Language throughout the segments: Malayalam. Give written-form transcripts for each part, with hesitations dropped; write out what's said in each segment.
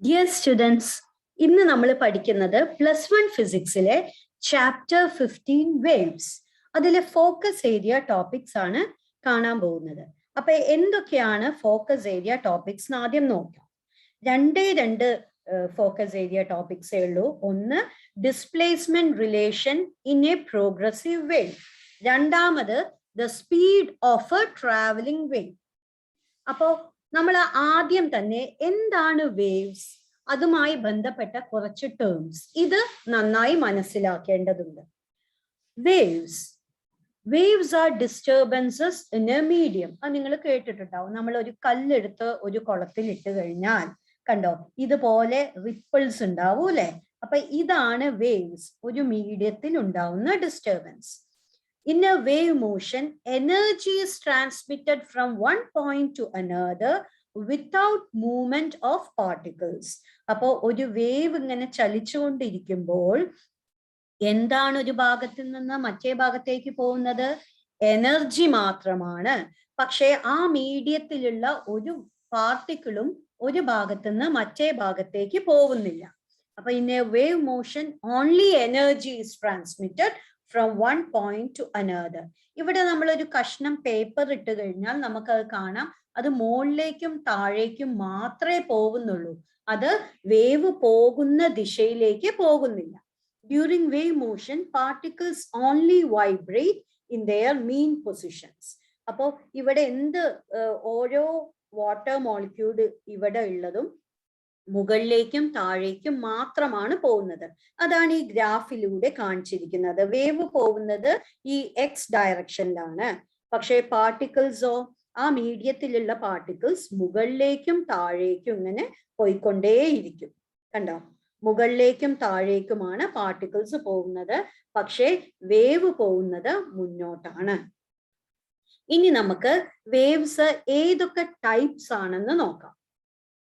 Dear students, ഇന്ന് നമ്മൾ പഠിക്കുന്നത് +1 ഫിസിക്സിലെ ചാപ്റ്റർ 15 വേവ്സ്. അതിലെ ഫോക്കസ് ഏരിയ ടോപ്പിക്സ് ആണ് കാണാൻ പോകുന്നത്. അപ്പൊ എന്തൊക്കെയാണ് ഫോക്കസ് ഏരിയ ടോപ്പിക്സ് എന്ന് ആദ്യം നോക്കാം. രണ്ട് ഫോക്കസ് ഏരിയ ടോപ്പിക്സേ ഉള്ളൂ. ഒന്ന് displacement relation in a progressive wave. രണ്ടാമത് the speed of a travelling wave. അപ്പോ നമ്മൾ ആദ്യം തന്നെ എന്താണ് വേവ്സ്, അതുമായി ബന്ധപ്പെട്ട കുറച്ച് ടേംസ് ഇത് നന്നായി മനസ്സിലാക്കേണ്ടതുണ്ട്. Waves are disturbances in A medium. അത് നിങ്ങൾ കേട്ടിട്ടുണ്ടാവും. നമ്മൾ ഒരു കല്ലെടുത്ത് ഒരു കുളത്തിൽ ഇട്ട് കഴിഞ്ഞാൽ കണ്ടോ, ഇതുപോലെ റിപ്പിൾസ് ഉണ്ടാവും അല്ലെ. അപ്പൊ ഇതാണ് വേവ്സ്, ഒരു മീഡിയത്തിൽ ഉണ്ടാവുന്ന disturbance. In a wave motion, energy is transmitted from one point to another without movement of particles. അപ്പോൾ ഒരു വേവ് ഇങ്ങനെ ചലിച്ചുകൊണ്ടിരിക്കുമ്പോൾ എന്താണ് ഒരു ഭാഗത്ത് നിന്ന് മറ്റേ ഭാഗത്തേക്ക് പോകുന്നത്? എനർജി മാത്രമാണ്. പക്ഷേ ആ മീഡിയത്തിലുള്ള ഒരു പാർട്ടിക്കിളും ഒരു ഭാഗത്ത് നിന്ന് മറ്റേ ഭാഗത്തേക്ക് പോകുന്നില്ല. അപ്പൊ in a wave motion only energy is transmitted from one point to another. ഇവിടെ നമ്മൾ ഒരു കഷ്ണം പേപ്പർ ഇട്ട് കഴിഞ്ഞാൽ നമുക്കത് കാണാം, അത് മുകളിലേക്കും താഴേക്കും മാത്രമേ പോകുന്നുള്ളൂ. അത് വേവ് പോകുന്ന ദിശയിലേക്ക് പോകുന്നില്ല. During wave motion particles only vibrate in there mean positions. അപ്പോൾ ഇവിടെ ഓരോ വാട്ടർ മോളിക്യൂൾ ഇവിടെ ഉള്ളതും മുകളിലേക്കും താഴേക്കും മാത്രമാണ് പോകുന്നത്. അതാണ് ഈ ഗ്രാഫിലൂടെ കാണിച്ചിരിക്കുന്നത്. വേവ് പോകുന്നത് ഈ എക്സ് ഡയറക്ഷനിലാണ്. പക്ഷേ പാർട്ടിക്കിൾസോ, ആ മീഡിയത്തിലുള്ള പാർട്ടിക്കിൾസ് മുകളിലേക്കും താഴേക്കും ഇങ്ങനെ പോയിക്കൊണ്ടേയിരിക്കും. കണ്ടോ, മുകളിലേക്കും താഴേക്കുമാണ് പാർട്ടിക്കിൾസ് പോകുന്നത്. പക്ഷേ വേവ് പോകുന്നത് മുന്നോട്ടാണ്. ഇനി നമുക്ക് വേവ്സ് ഏതൊക്കെ ടൈപ്സ് ആണെന്ന് നോക്കാം.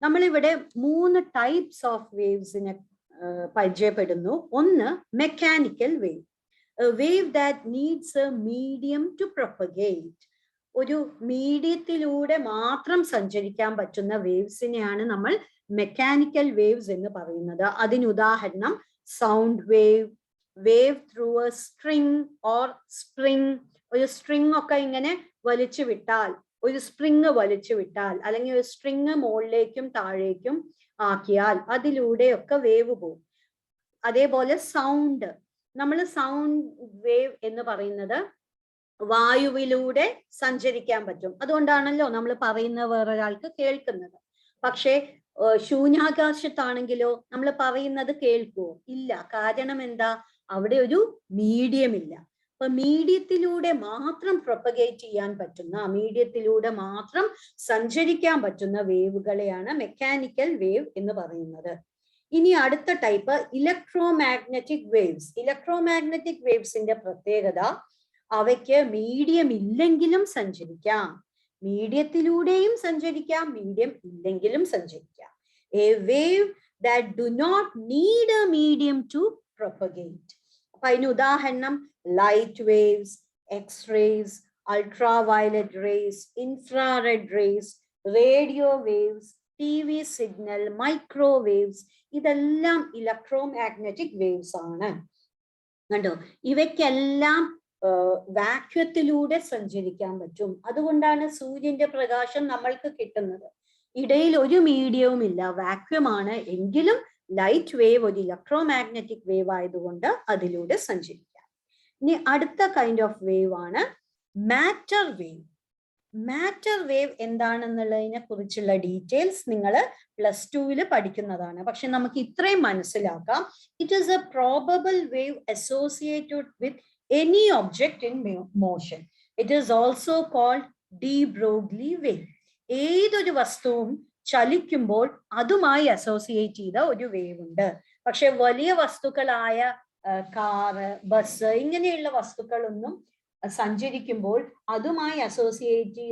നമ്മളിവിടെ 3 ടൈപ്സ് ഓഫ് വേവ്സിനെ പരിചയപ്പെടുന്നു. ഒന്ന് mechanical wave, wave that needs a medium to propagate. ഒരു മീഡിയത്തിലൂടെ മാത്രം സഞ്ചരിക്കാൻ പറ്റുന്ന വേവ്സിനെയാണ് നമ്മൾ മെക്കാനിക്കൽ വേവ്സ് എന്ന് പറയുന്നത്. അതിനുദാഹരണം sound wave, wave through a string or spring. ഒരു സ്ട്രിങ് ഒക്കെ ഇങ്ങനെ വലിച്ചു വിട്ടാൽ, ഒരു സ്പ്രിങ് വലിച്ചു വിട്ടാൽ, അല്ലെങ്കിൽ ഒരു സ്ട്രിങ് മുകളിലേക്കും താഴേക്കും ആക്കിയാൽ അതിലൂടെയൊക്കെ വേവ് പോകും. അതേപോലെ സൗണ്ട്, നമ്മൾ സൗണ്ട് വേവ് എന്ന് പറയുന്നത് വായുവിലൂടെ സഞ്ചരിക്കാൻ പറ്റും. അതുകൊണ്ടാണല്ലോ നമ്മൾ പറയുന്ന വേറൊരാൾക്ക് കേൾക്കുന്നത്. പക്ഷേ ശൂന്യാകാശത്താണെങ്കിലോ നമ്മൾ പറയുന്നത് കേൾക്കുവോ? ഇല്ല. കാരണം എന്താ? അവിടെ ഒരു മീഡിയം ഇല്ല. അപ്പൊ മീഡിയത്തിലൂടെ മാത്രം പ്രൊപ്പഗേറ്റ് ചെയ്യാൻ പറ്റുന്ന, മീഡിയത്തിലൂടെ മാത്രം സഞ്ചരിക്കാൻ പറ്റുന്ന വേവുകളെയാണ് മെക്കാനിക്കൽ വേവ് എന്ന് പറയുന്നത്. ഇനി അടുത്ത ടൈപ്പ് ഇലക്ട്രോമാഗ്നറ്റിക് വേവ്സ്. ഇലക്ട്രോമാഗ്നറ്റിക് വേവ്സിന്റെ പ്രത്യേകത, അവയ്ക്ക് മീഡിയം ഇല്ലെങ്കിലും സഞ്ചരിക്കാം, മീഡിയത്തിലൂടെയും സഞ്ചരിക്കാം, മീഡിയം ഇല്ലെങ്കിലും സഞ്ചരിക്കാം. A wave that do not need a medium to propagate. അപ്പൊ അതിന് ഉദാഹരണം light waves, X rays, ultraviolet rays, infrared rays, radio waves, TV signal, microwaves, ഇതെല്ലാം ഇലക്ട്രോമാഗ്നറ്റിക് വേവ്സ് ആണ്. കണ്ടോ, ഇവയ്ക്കെല്ലാം വാക്വത്തിലൂടെ സഞ്ചരിക്കാൻ പറ്റും. അതുകൊണ്ടാണ് സൂര്യന്റെ പ്രകാശം നമ്മൾക്ക് കിട്ടുന്നത്. ഇടയിൽ ഒരു മീഡിയവും ഇല്ല, വാക്വമാണ്. എങ്കിലും ലൈറ്റ് വേവ് ഒരു ഇലക്ട്രോമാഗ്നറ്റിക് വേവ് ആയതുകൊണ്ട് അതിലൂടെ സഞ്ചരിക്കാം. ഇനി അടുത്ത കൈൻഡ് ഓഫ് വേവ് ആണ് മാറ്റർ വേവ്. മാറ്റർ വേവ് എന്താണെന്നുള്ളതിനെ കുറിച്ചുള്ള ഡീറ്റെയിൽസ് നിങ്ങൾ +2 പഠിക്കുന്നതാണ്. പക്ഷെ നമുക്ക് ഇത്രയും മനസ്സിലാക്കാം. It is a probable wave associated with any object in motion. It is also called de Broglie wave. ഏതൊരു വസ്തുവും ചലിക്കുമ്പോൾ അതുമായി അസോസിയേറ്റ് ചെയ്ത ഒരു വേവ് ഉണ്ട്. പക്ഷെ വലിയ വസ്തുക്കളായ കാറ്, ബസ്, ഇങ്ങനെയുള്ള വസ്തുക്കളൊന്നും സഞ്ചരിക്കുമ്പോൾ അതുമായി അസോസിയേറ്റ്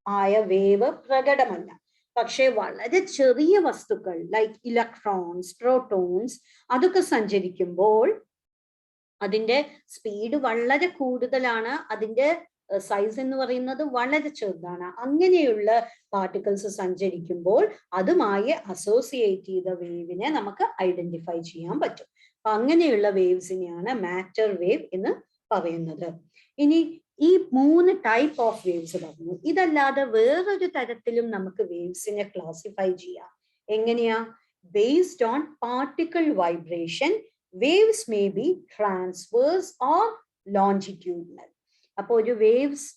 ആയ വേവ് പ്രകടമല്ല. പക്ഷെ വളരെ ചെറിയ വസ്തുക്കൾ ലൈക്ക് ഇലക്ട്രോൺസ്, പ്രോട്ടോൺസ്, അതൊക്കെ സഞ്ചരിക്കുമ്പോൾ അതിന്റെ സ്പീഡ് വളരെ കൂടുതലാണ്, അതിന്റെ സൈസ് എന്ന് പറയുന്നത് വളരെ ചെറുതാണ്. അങ്ങനെയുള്ള പാർട്ടിക്കിൾസ് സഞ്ചരിക്കുമ്പോൾ അതുമായി അസോസിയേറ്റ് ചെയ്ത വേവിനെ നമുക്ക് ഐഡന്റിഫൈ ചെയ്യാൻ പറ്റും. അപ്പൊ അങ്ങനെയുള്ള വേവ്സിനെയാണ് മാറ്റർ വേവ് എന്ന് പറയുന്നത്. ഇനി ഈ 3 ടൈപ്പ് ഓഫ് വേവ്സ് പറഞ്ഞു. ഇതല്ലാതെ വേറൊരു തരത്തിലും നമുക്ക് വേവ്സിനെ ക്ലാസിഫൈ ചെയ്യാം. എങ്ങനെയാ? Based on particle vibration waves may be transverse or longitudinal. അപ്പൊ ഒരു വേവ്സ്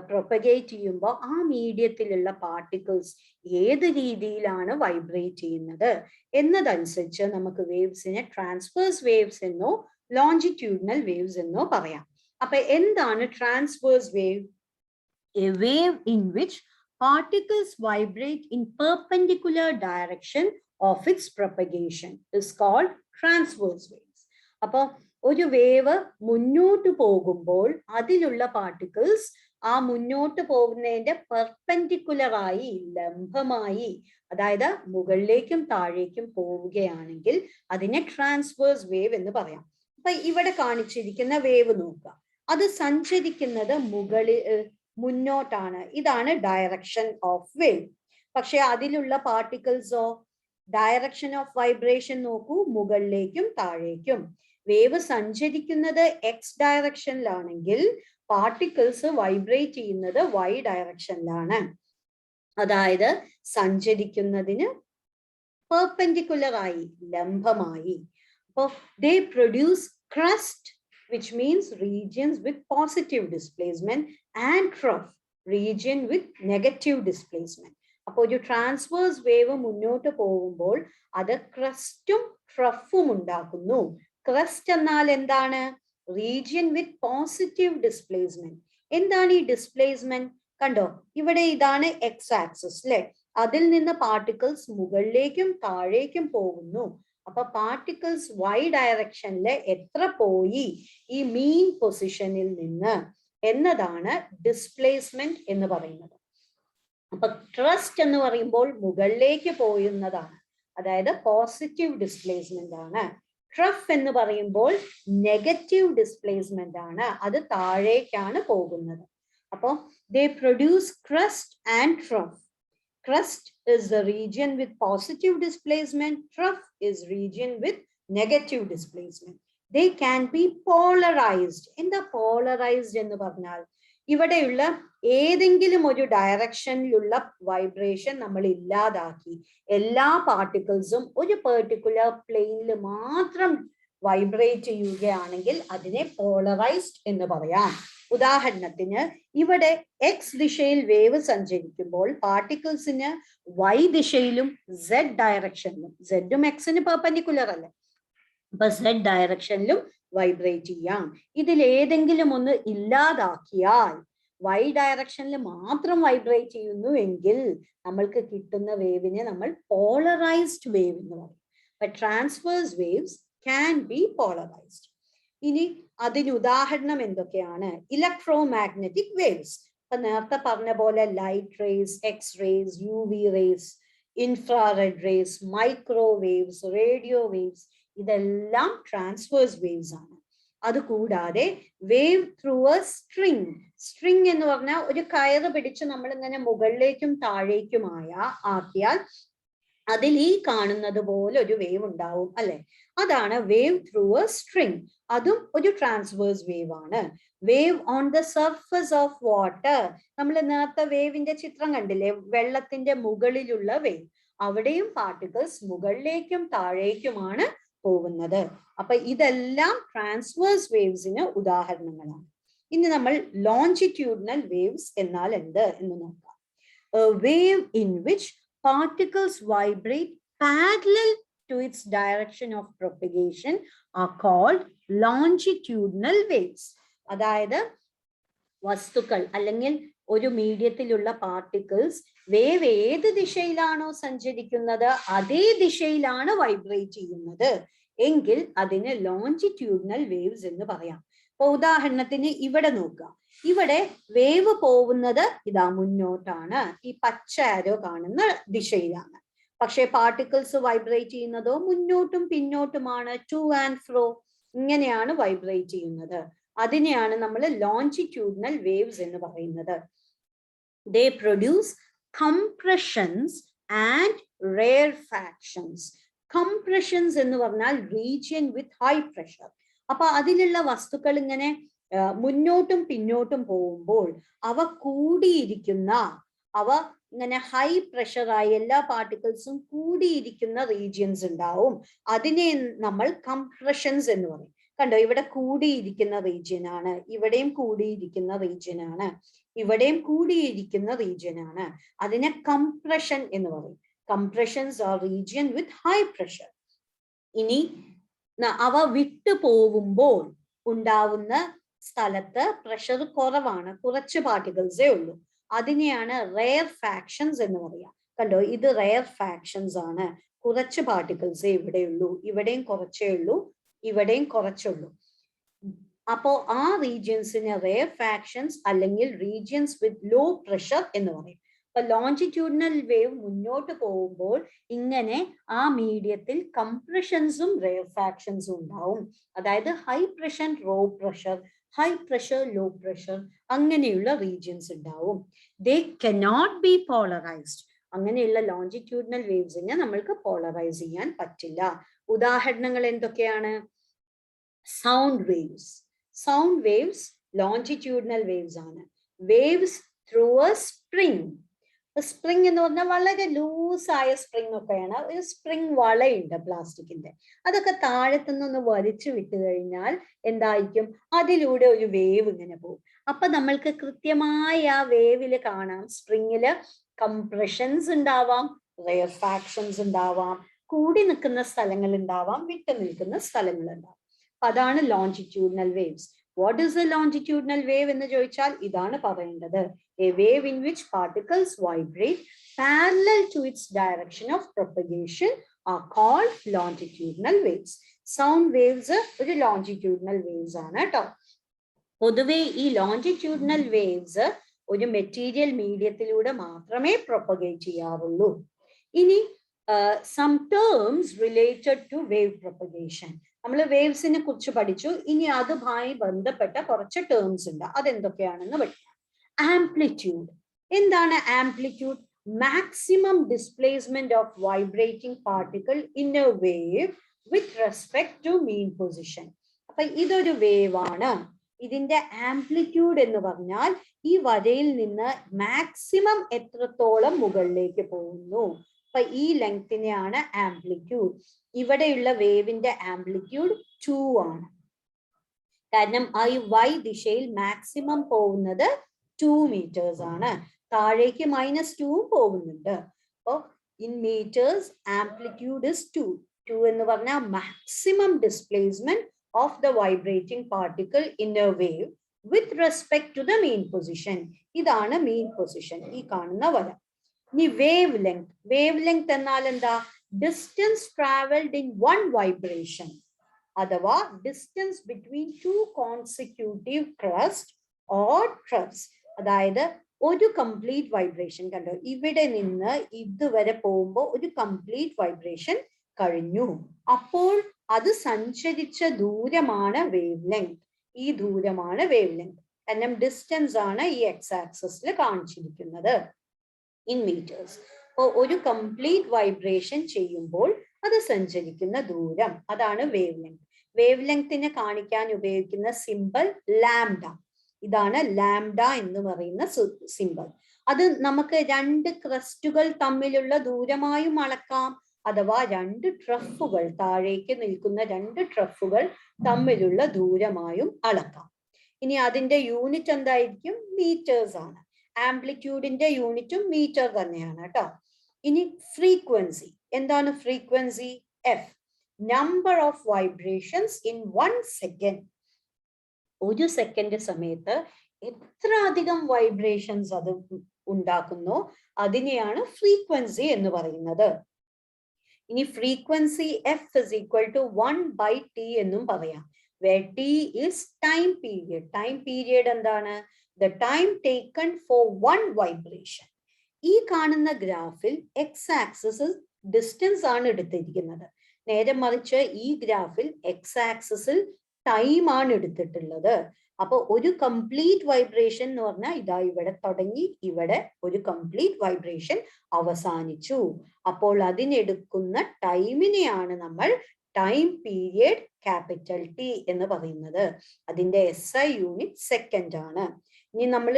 പ്രൊപ്പഗേറ്റ് ചെയ്യുമ്പോൾ ആ മീഡിയത്തിലുള്ള പാർട്ടിക്കിൾസ് ഏത് രീതിയിലാണ് വൈബ്രേറ്റ് ചെയ്യുന്നത് എന്നതനുസരിച്ച് നമുക്ക് വേവ്സിനെ ട്രാൻസ്വേഴ്സ് വേവ്സ് എന്നോ ലോഞ്ചിറ്റ്യൂഡിനൽ വേവ്സ് എന്നോ പറയാം. അപ്പൊ എന്താണ് transverse wave? A wave in which particles vibrate in perpendicular direction of its propagation is called transverse waves. അപ്പൊ ഒരു വേവ് മുന്നോട്ട് പോകുമ്പോൾ അതിലുള്ള പാർട്ടിക്കിൾസ് ആ മുന്നോട്ട് പോകുന്നതിന്റെ പെർപെൻഡിക്കുലറായി, ലംബമായി, അതായത് മുകളിലേക്കും താഴേക്കും പോവുകയാണെങ്കിൽ അതിനെ ട്രാൻസ്വേഴ്സ് വേവ് എന്ന് പറയാം. അപ്പൊ ഇവിടെ കാണിച്ചിരിക്കുന്ന വേവ് നോക്കുക, അത് സഞ്ചരിക്കുന്നത് മുന്നോട്ടാണ്. ഇതാണ് ഡയറക്ഷൻ ഓഫ് വേവ്. പക്ഷെ അതിലുള്ള പാർട്ടിക്കിൾസോ, ഡയറക്ഷൻ ഓഫ് വൈബ്രേഷൻ നോക്കൂ, മുകളിലേക്കും താഴേക്കും. വേവ് സഞ്ചരിക്കുന്നത് എക്സ് ഡയറക്ഷനിലാണെങ്കിൽ പാർട്ടിക്കിൾസ് വൈബ്രേറ്റ് ചെയ്യുന്നത് വൈ ഡയറക്ഷനിലാണ്. അതായത് സഞ്ചരിക്കുന്നതിന് പെർപെൻഡിക്കുലറായി, ലംബമായി. അപ്പോൾ they produce crust, which means regions with positive displacement, and trough, region with negative displacement. അപ്പോൾ ഒരു ട്രാൻസ്വേഴ്സ് വേവ് മുന്നോട്ട് പോകുമ്പോൾ അത് ക്രസ്റ്റും ട്രഫും ഉണ്ടാക്കുന്നു. ക്രസ്റ്റ് എന്നാൽ എന്താണ്? റീജിയൻ വിത്ത് പോസിറ്റീവ് ഡിസ്പ്ലേസ്മെന്റ്. എന്താണ് ഈ ഡിസ്പ്ലേസ്മെന്റ്? കണ്ടോ, ഇവിടെ ഇതാണ് എക്സ് ആക്സിസ് അല്ലെ, അതിൽ നിന്ന് പാർട്ടിക്കിൾസ് മുകളിലേക്കും താഴേക്കും പോകുന്നു. അപ്പൊ പാർട്ടിക്കിൾസ് വൈ ഡയറക്ഷനില് എത്ര പോയി ഈ മീൻ പൊസിഷനിൽ നിന്ന് എന്നതാണ് ഡിസ്പ്ലേസ്മെന്റ് എന്ന് പറയുന്നത്. അപ്പൊ ട്രസ്റ്റ് എന്ന് പറയുമ്പോൾ മുകളിലേക്ക് പോയുന്നതാണ്, അതായത് പോസിറ്റീവ് ഡിസ്പ്ലേസ്മെന്റ് ആണ്. ട്രഫ് എന്ന് പറയുമ്പോൾ നെഗറ്റീവ് ഡിസ്പ്ലേസ്മെന്റ് ആണ്, അത് താഴേക്കാണ് പോകുന്നത്. അപ്പോ they produce crust and trough. Crust is the region with positive displacement, trough is region with negative displacement. They can be polarized. എന്താ polarized എന്ന് പറഞ്ഞാൽ, ഇവിടെയുള്ള ഏതെങ്കിലും ഒരു ഡയറക്ഷനിലുള്ള വൈബ്രേഷൻ നമ്മൾ ഇല്ലാതാക്കി എല്ലാ പാർട്ടിക്കിൾസും ഒരു പെർട്ടിക്കുലർ പ്ലെയിനിൽ മാത്രം വൈബ്രേറ്റ് ചെയ്യുകയാണെങ്കിൽ അതിനെ പോളറൈസ്ഡ് എന്ന് പറയാം. ഉദാഹരണത്തിന് ഇവിടെ എക്സ് ദിശയിൽ വേവ് സഞ്ചരിക്കുമ്പോൾ പാർട്ടിക്കിൾസിന് വൈ ദിശയിലും സെഡ് ഡയറക്ഷനിലും, സെഡും എക്സിന് പെർപെൻഡിക്കുലർ അല്ലേ, അപ്പൊ സെഡ് ഡയറക്ഷനിലും വൈബ്രേറ്റ് ചെയ്യാം. ഇതിൽ ഏതെങ്കിലും ഒന്ന് ഇല്ലാതാക്കിയാൽ വൈ ഡയറക്ഷനിൽ മാത്രം വൈബ്രേറ്റ് ചെയ്യുന്നു എങ്കിൽ നമ്മൾക്ക് കിട്ടുന്ന വേവിനെ നമ്മൾ പോളറൈസ്ഡ് വേവ് എന്ന് പറയും. But transverse waves can be polarized. ഇനി അതിന് ഉദാഹരണം എന്തൊക്കെയാണ്? Electromagnetic waves. ഇപ്പൊ നേരത്തെ പറഞ്ഞ പോലെ light rays, X rays, U V rays, infrared rays, microwaves, radio waves, ഇതെല്ലാം ട്രാൻസ്വേഴ്സ് വേവ്സ് ആണ്. അതുകൂടാതെ wave through a string. String എന്ന് പറഞ്ഞാൽ ഒരു കയറ് പിടിച്ച് നമ്മൾ ഇങ്ങനെ മുകളിലേക്കും താഴേക്കുമായ ആക്കിയാൽ അതിൽ ഈ കാണുന്നത് പോലെ ഒരു വേവ് ഉണ്ടാവും അല്ലെ, അതാണ് വേവ് ത്രൂ എ സ്ട്രിങ്. അതും ഒരു ട്രാൻസ്വേഴ്സ് വേവ് ആണ്. Wave on the surface of water. നമ്മൾ നേരത്തെ വേവിന്റെ ചിത്രം കണ്ടില്ലേ, വെള്ളത്തിന്റെ മുകളിലുള്ള വേവ്. അവിടെയും പാർട്ടിക്കിൾസ് മുകളിലേക്കും താഴേക്കുമാണ് പോകുന്നത്. അപ്പൊ ഇതെല്ലാം ട്രാൻസ്വേഴ്സ് വേവ്സിന് ഉദാഹരണങ്ങളാണ്. ഇനി നമ്മൾ ലോഞ്ചിറ്റ്യൂഡിനൽ വേവ്സ് എന്നാൽ എന്ത് എന്ന് നോക്കാം. Wave in which particles vibrate parallel to its direction of propagation are called longitudinal waves. അതായത് വസ്തുക്കൾ അല്ലെങ്കിൽ ഒരു മീഡിയത്തിലുള്ള പാർട്ടിക്കിൾസ് വേവ് ഏത് ദിശയിലാണോ സഞ്ചരിക്കുന്നത് അതേ ദിശയിലാണ് വൈബ്രേറ്റ് ചെയ്യുന്നത് എങ്കിൽ അതിന് ലോഞ്ചിറ്റ്യൂഡിനൽ വേവ്സ് എന്ന് പറയാം. ഇപ്പൊ ഉദാഹരണത്തിന് ഇവിടെ നോക്കുക, ഇവിടെ വേവ് പോകുന്നത് ഇതാ മുന്നോട്ടാണ്, ഈ പച്ച ആരോ കാണുന്ന ദിശയിലാണ്. പക്ഷെ പാർട്ടിക്കിൾസ് വൈബ്രേറ്റ് ചെയ്യുന്നതോ മുന്നോട്ടും പിന്നോട്ടുമാണ്, ടു ആൻഡ് ഫ്രോ, ഇങ്ങനെയാണ് വൈബ്രേറ്റ് ചെയ്യുന്നത്. അതിനെയാണ് നമ്മൾ ലോഞ്ചിറ്റ്യൂഡിനൽ വേവ്സ് എന്ന് പറയുന്നത്. They produce compressions and rarefactions. Compressions എന്ന് പറഞ്ഞാൽ region with high pressure. അപ്പൊ അതിലുള്ള വസ്തുക്കൾ ഇങ്ങനെ മുന്നോട്ടും പിന്നോട്ടും പോകുമ്പോൾ അവ കൂടിയിരിക്കുന്ന, അവ ഇങ്ങനെ ഹൈ പ്രഷറായി എല്ലാ പാർട്ടിക്കിൾസും കൂടിയിരിക്കുന്ന റീജിയൻസ് ഉണ്ടാവും. അതിനെ നമ്മൾ കംപ്രഷൻസ് എന്ന് പറയും. കണ്ടോ, ഇവിടെ കൂടിയിരിക്കുന്ന റീജിയൻ ആണ്, ഇവിടെയും കൂടിയിരിക്കുന്ന റീജിയൻ ആണ്, ഇവിടെയും കൂടിയിരിക്കുന്ന റീജിയൻ ആണ്. അതിനെ കംപ്രഷൻ എന്ന് പറയും. Compressions are region with high pressure. ഇനി അവ വിട്ടു പോകുമ്പോൾ ഉണ്ടാവുന്ന സ്ഥലത്ത് പ്രഷർ കുറവാണ്, കുറച്ച് പാർട്ടിക്കിൾസേ ഉള്ളൂ. അതിനെയാണ് റെയർ ഫാക്ഷൻസ് എന്ന് പറയാം. കണ്ടോ, ഇത് റെയർ ഫാക്ഷൻസ് ആണ്. കുറച്ച് പാർട്ടിക്കിൾസേ ഇവിടെയുള്ളൂ, ഇവിടെയും കുറച്ചേ ഉള്ളൂ, ഇവിടെയും കുറച്ചുള്ളൂ. അപ്പോ ആ റീജിയൻസിന് റെയർ ഫാക്ഷൻസ് അല്ലെങ്കിൽ റീജിയൻസ് വിത്ത് ലോ പ്രഷർ എന്ന് പറയും. അപ്പൊ ലോഞ്ചിറ്റ്യൂഡിനൽ വേവ് മുന്നോട്ട് പോകുമ്പോൾ ഇങ്ങനെ ആ മീഡിയത്തിൽ കംപ്രഷൻസും റെയർ ഫാക്ഷൻസും ഉണ്ടാവും. അതായത് high pressure, low pressure, high pressure, low pressure, അങ്ങനെയുള്ള റീജിയൻസ് ഉണ്ടാവും. They cannot be polarised. അങ്ങനെയുള്ള ലോഞ്ചിറ്റ്യൂഡിനൽ വേവ്സിനെ നമ്മൾക്ക് പോളറൈസ് ചെയ്യാൻ പറ്റില്ല. ഉദാഹരണങ്ങൾ എന്തൊക്കെയാണ്? Sound waves. Sound waves longitudinal waves ആണ്. Waves through a spring. Spring എന്ന് പറഞ്ഞാൽ വളരെ ലൂസായ സ്പ്രിംഗ് ഒക്കെയാണ്. ഒരു സ്പ്രിംഗ് വളയുണ്ട് പ്ലാസ്റ്റിക്കിന്റെ, അതൊക്കെ താഴത്തുനിന്ന് വലിച്ചു വിട്ടു കഴിഞ്ഞാൽ എന്തായിരിക്കും? അതിലൂടെ ഒരു വേവ് ഇങ്ങനെ പോകും. അപ്പൊ നമ്മൾക്ക് കൃത്യമായി ആ വേവില് കാണാം, സ്പ്രിങ്ങില് കംപ്രഷൻസ് ഉണ്ടാവാം, റെയർ ഫാക്ഷൻസ് ഉണ്ടാവാം, കൂടി നിൽക്കുന്ന സ്ഥലങ്ങൾ ഉണ്ടാവാം, വിട്ടു നിൽക്കുന്ന സ്ഥലങ്ങൾ ഉണ്ടാവാം. അതാണ് longitudinal waves. What is A longitudinal wave എന്ന് ചോദിച്ചാൽ ഇതാണ് പറയേണ്ടത്. A wave in which particles vibrate parallel to its direction of propagation are called longitudinal waves. Sound waves ഒരു longitudinal waves ആണ് കേട്ടോ. പൊതുവെ ഈ longitudinal waves ഒരു മെറ്റീരിയൽ മീഡിയത്തിലൂടെ മാത്രമേ പ്രൊപ്പഗേറ്റ് ചെയ്യാറുള്ളൂ. ഇനി some terms related to wave propagation. നമ്മൾ വേവ്സിനെ കുറിച്ച് പഠിച്ചു. ഇനി അതുമായി ബന്ധപ്പെട്ട കുറച്ച് ടേംസ് ഉണ്ട്, അതെന്തൊക്കെയാണെന്ന് പഠിക്കാം. ആംപ്ലിറ്റ്യൂഡ്. എന്താണ് amplitude? Maximum displacement of vibrating particle in a wave with respect to mean position. അപ്പൊ ഇതൊരു വേവ് ആണ്. ഇതിന്റെ ആംപ്ലിറ്റ്യൂഡ് എന്ന് പറഞ്ഞാൽ ഈ വരയിൽ നിന്ന് മാക്സിമം എത്രത്തോളം മുകളിലേക്ക് പോകുന്നു. അപ്പൊ ഈ ലെങ്തിനെയാണ് ആംപ്ലിറ്റ്യൂഡ്. ഇവിടെയുള്ള വേവിന്റെ ആംപ്ലിറ്റ്യൂഡ് 2 ആണ്. കാരണം ഈ വൈ ദിശയിൽ മാക്സിമം പോകുന്നത് 2 meters ആണ്. താഴേക്ക് -2 പോകുന്നുണ്ട്. അപ്പോ ഇൻ മീറ്റേഴ്സ് ആംപ്ലിറ്റ്യൂഡ് ഇസ് 2. 2 എന്ന് പറഞ്ഞാൽ maximum displacement of the vibrating particle in a wave with respect to the mean position. ഇതാണ് മീൻ പൊസിഷൻ, ഈ കാണുന്ന വര. ഇനി വേവ് ലെങ്ത്. വേവ് ലെങ്ത് എന്നാൽ എന്താ? Distance travelled in one vibration, അഥവാ distance between 2 consecutive crest or troughs. അതായത് ഒരു കംപ്ലീറ്റ് വൈബ്രേഷൻ, കണ്ടോ ഇവിടെ നിന്ന് ഇതുവരെ പോകുമ്പോൾ ഒരു കംപ്ലീറ്റ് വൈബ്രേഷൻ കഴിഞ്ഞു. അപ്പോൾ അത് സഞ്ചരിച്ച ദൂരമാണ് വേവ് ലെങ്ത്. ഈ ദൂരമാണ് വേവ് ലെങ്ത്. കാരണം ഡിസ്റ്റൻസ് ആണ് ഈ എക്സ് ആക്സിസിൽ കാണിച്ചിരിക്കുന്നത് ഇൻ മീറ്റേഴ്സ്. അപ്പോൾ ഒരു കംപ്ലീറ്റ് വൈബ്രേഷൻ ചെയ്യുമ്പോൾ അത് സഞ്ചരിക്കുന്ന ദൂരം, അതാണ് വേവ് ലെങ്ത്. വേവ് ലെങ്തിനെ കാണിക്കാൻ ഉപയോഗിക്കുന്ന സിമ്പൽ ലാംഡ. ഇതാണ് ലാംഡ എന്ന് പറയുന്ന സിമ്പൽ. അത് നമുക്ക് 2 ക്രസ്റ്റുകൾ തമ്മിലുള്ള ദൂരമായും അളക്കാം, അഥവാ 2 ട്രഫുകൾ, താഴേക്ക് നിൽക്കുന്ന 2 ട്രഫുകൾ തമ്മിലുള്ള ദൂരമായും അളക്കാം. ഇനി അതിന്റെ യൂണിറ്റ് എന്തായിരിക്കും? മീറ്റേഴ്സ് ആണ്. ആംപ്ലിറ്റ്യൂഡിന്റെ യൂണിറ്റും മീറ്റർ തന്നെയാണ് കേട്ടോ. ഇനി ഫ്രീക്വൻസി. എന്താണ് frequency? F. Number of vibrations in 1 second. ഒരു സെക്കൻഡ് സമയത്ത് എത്ര അധികം വൈബ്രേഷൻസ് അത് ഉണ്ടാക്കുന്നു, അതിനെയാണ് ഫ്രീക്വൻസി എന്ന് പറയുന്നത്. ഇനി frequency F is equal to 1/t എന്നും പറയാം. where t is time period. Time period എന്താണ്? The time taken for one vibration. ഈ കാണുന്ന ഗ്രാഫിൽ എക്സ് ആക്സിസ് ഡിസ്റ്റൻസ് ആണ് എടുത്തിരിക്കുന്നത്. നേരെ മറിച്ച് ഈ ഗ്രാഫിൽ എക്സ് ആക്സിസിൽ ടൈം ആണ് എടുത്തിട്ടുള്ളത്. അപ്പൊ ഒരു കംപ്ലീറ്റ് വൈബ്രേഷൻ എന്ന് പറഞ്ഞാൽ ഇതാ ഇവിടെ തുടങ്ങി ഇവിടെ ഒരു കംപ്ലീറ്റ് വൈബ്രേഷൻ അവസാനിച്ചു. അപ്പോൾ അതിനെടുക്കുന്ന ടൈമിനെയാണ് നമ്മൾ ടൈം പീരിയഡ് ക്യാപിറ്റൽ ടി എന്ന് പറയുന്നത്. അതിന്റെ SI യൂണിറ്റ് സെക്കൻഡ് ആണ്. ഇനി നമ്മൾ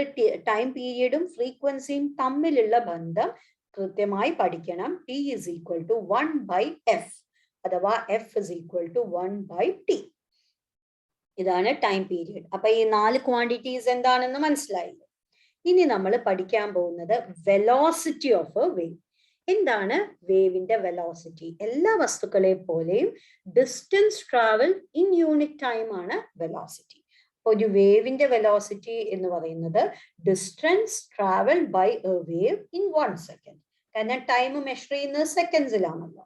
ടൈം പീരിയഡും ഫ്രീക്വൻസിയും തമ്മിലുള്ള ബന്ധം കൃത്യമായി പഠിക്കണം. T is equal to 1/f അഥവാ F is equal to 1/t. ഇതാണ് ടൈം പീരിയഡ്. അപ്പൊ ഈ 4 ക്വാണ്ടിറ്റീസ് എന്താണെന്ന് മനസ്സിലായില്ലേ? ഇനി നമ്മൾ പഠിക്കാൻ പോകുന്നത് വെലോസിറ്റി ഓഫ് എ വേവ്. എന്താണ് വേവിന്റെ വെലോസിറ്റി? എല്ലാ വസ്തുക്കളെ പോലെയും distance travel in unit time ആണ് വെലോസിറ്റി. ഒരു വേവിന്റെ വെലോസിറ്റി എന്ന് പറയുന്നത് distance travel by a wave in 1 second. കാരണം ടൈം മെഷർ ചെയ്യുന്നത് സെക്കൻഡ്സിലാണല്ലോ.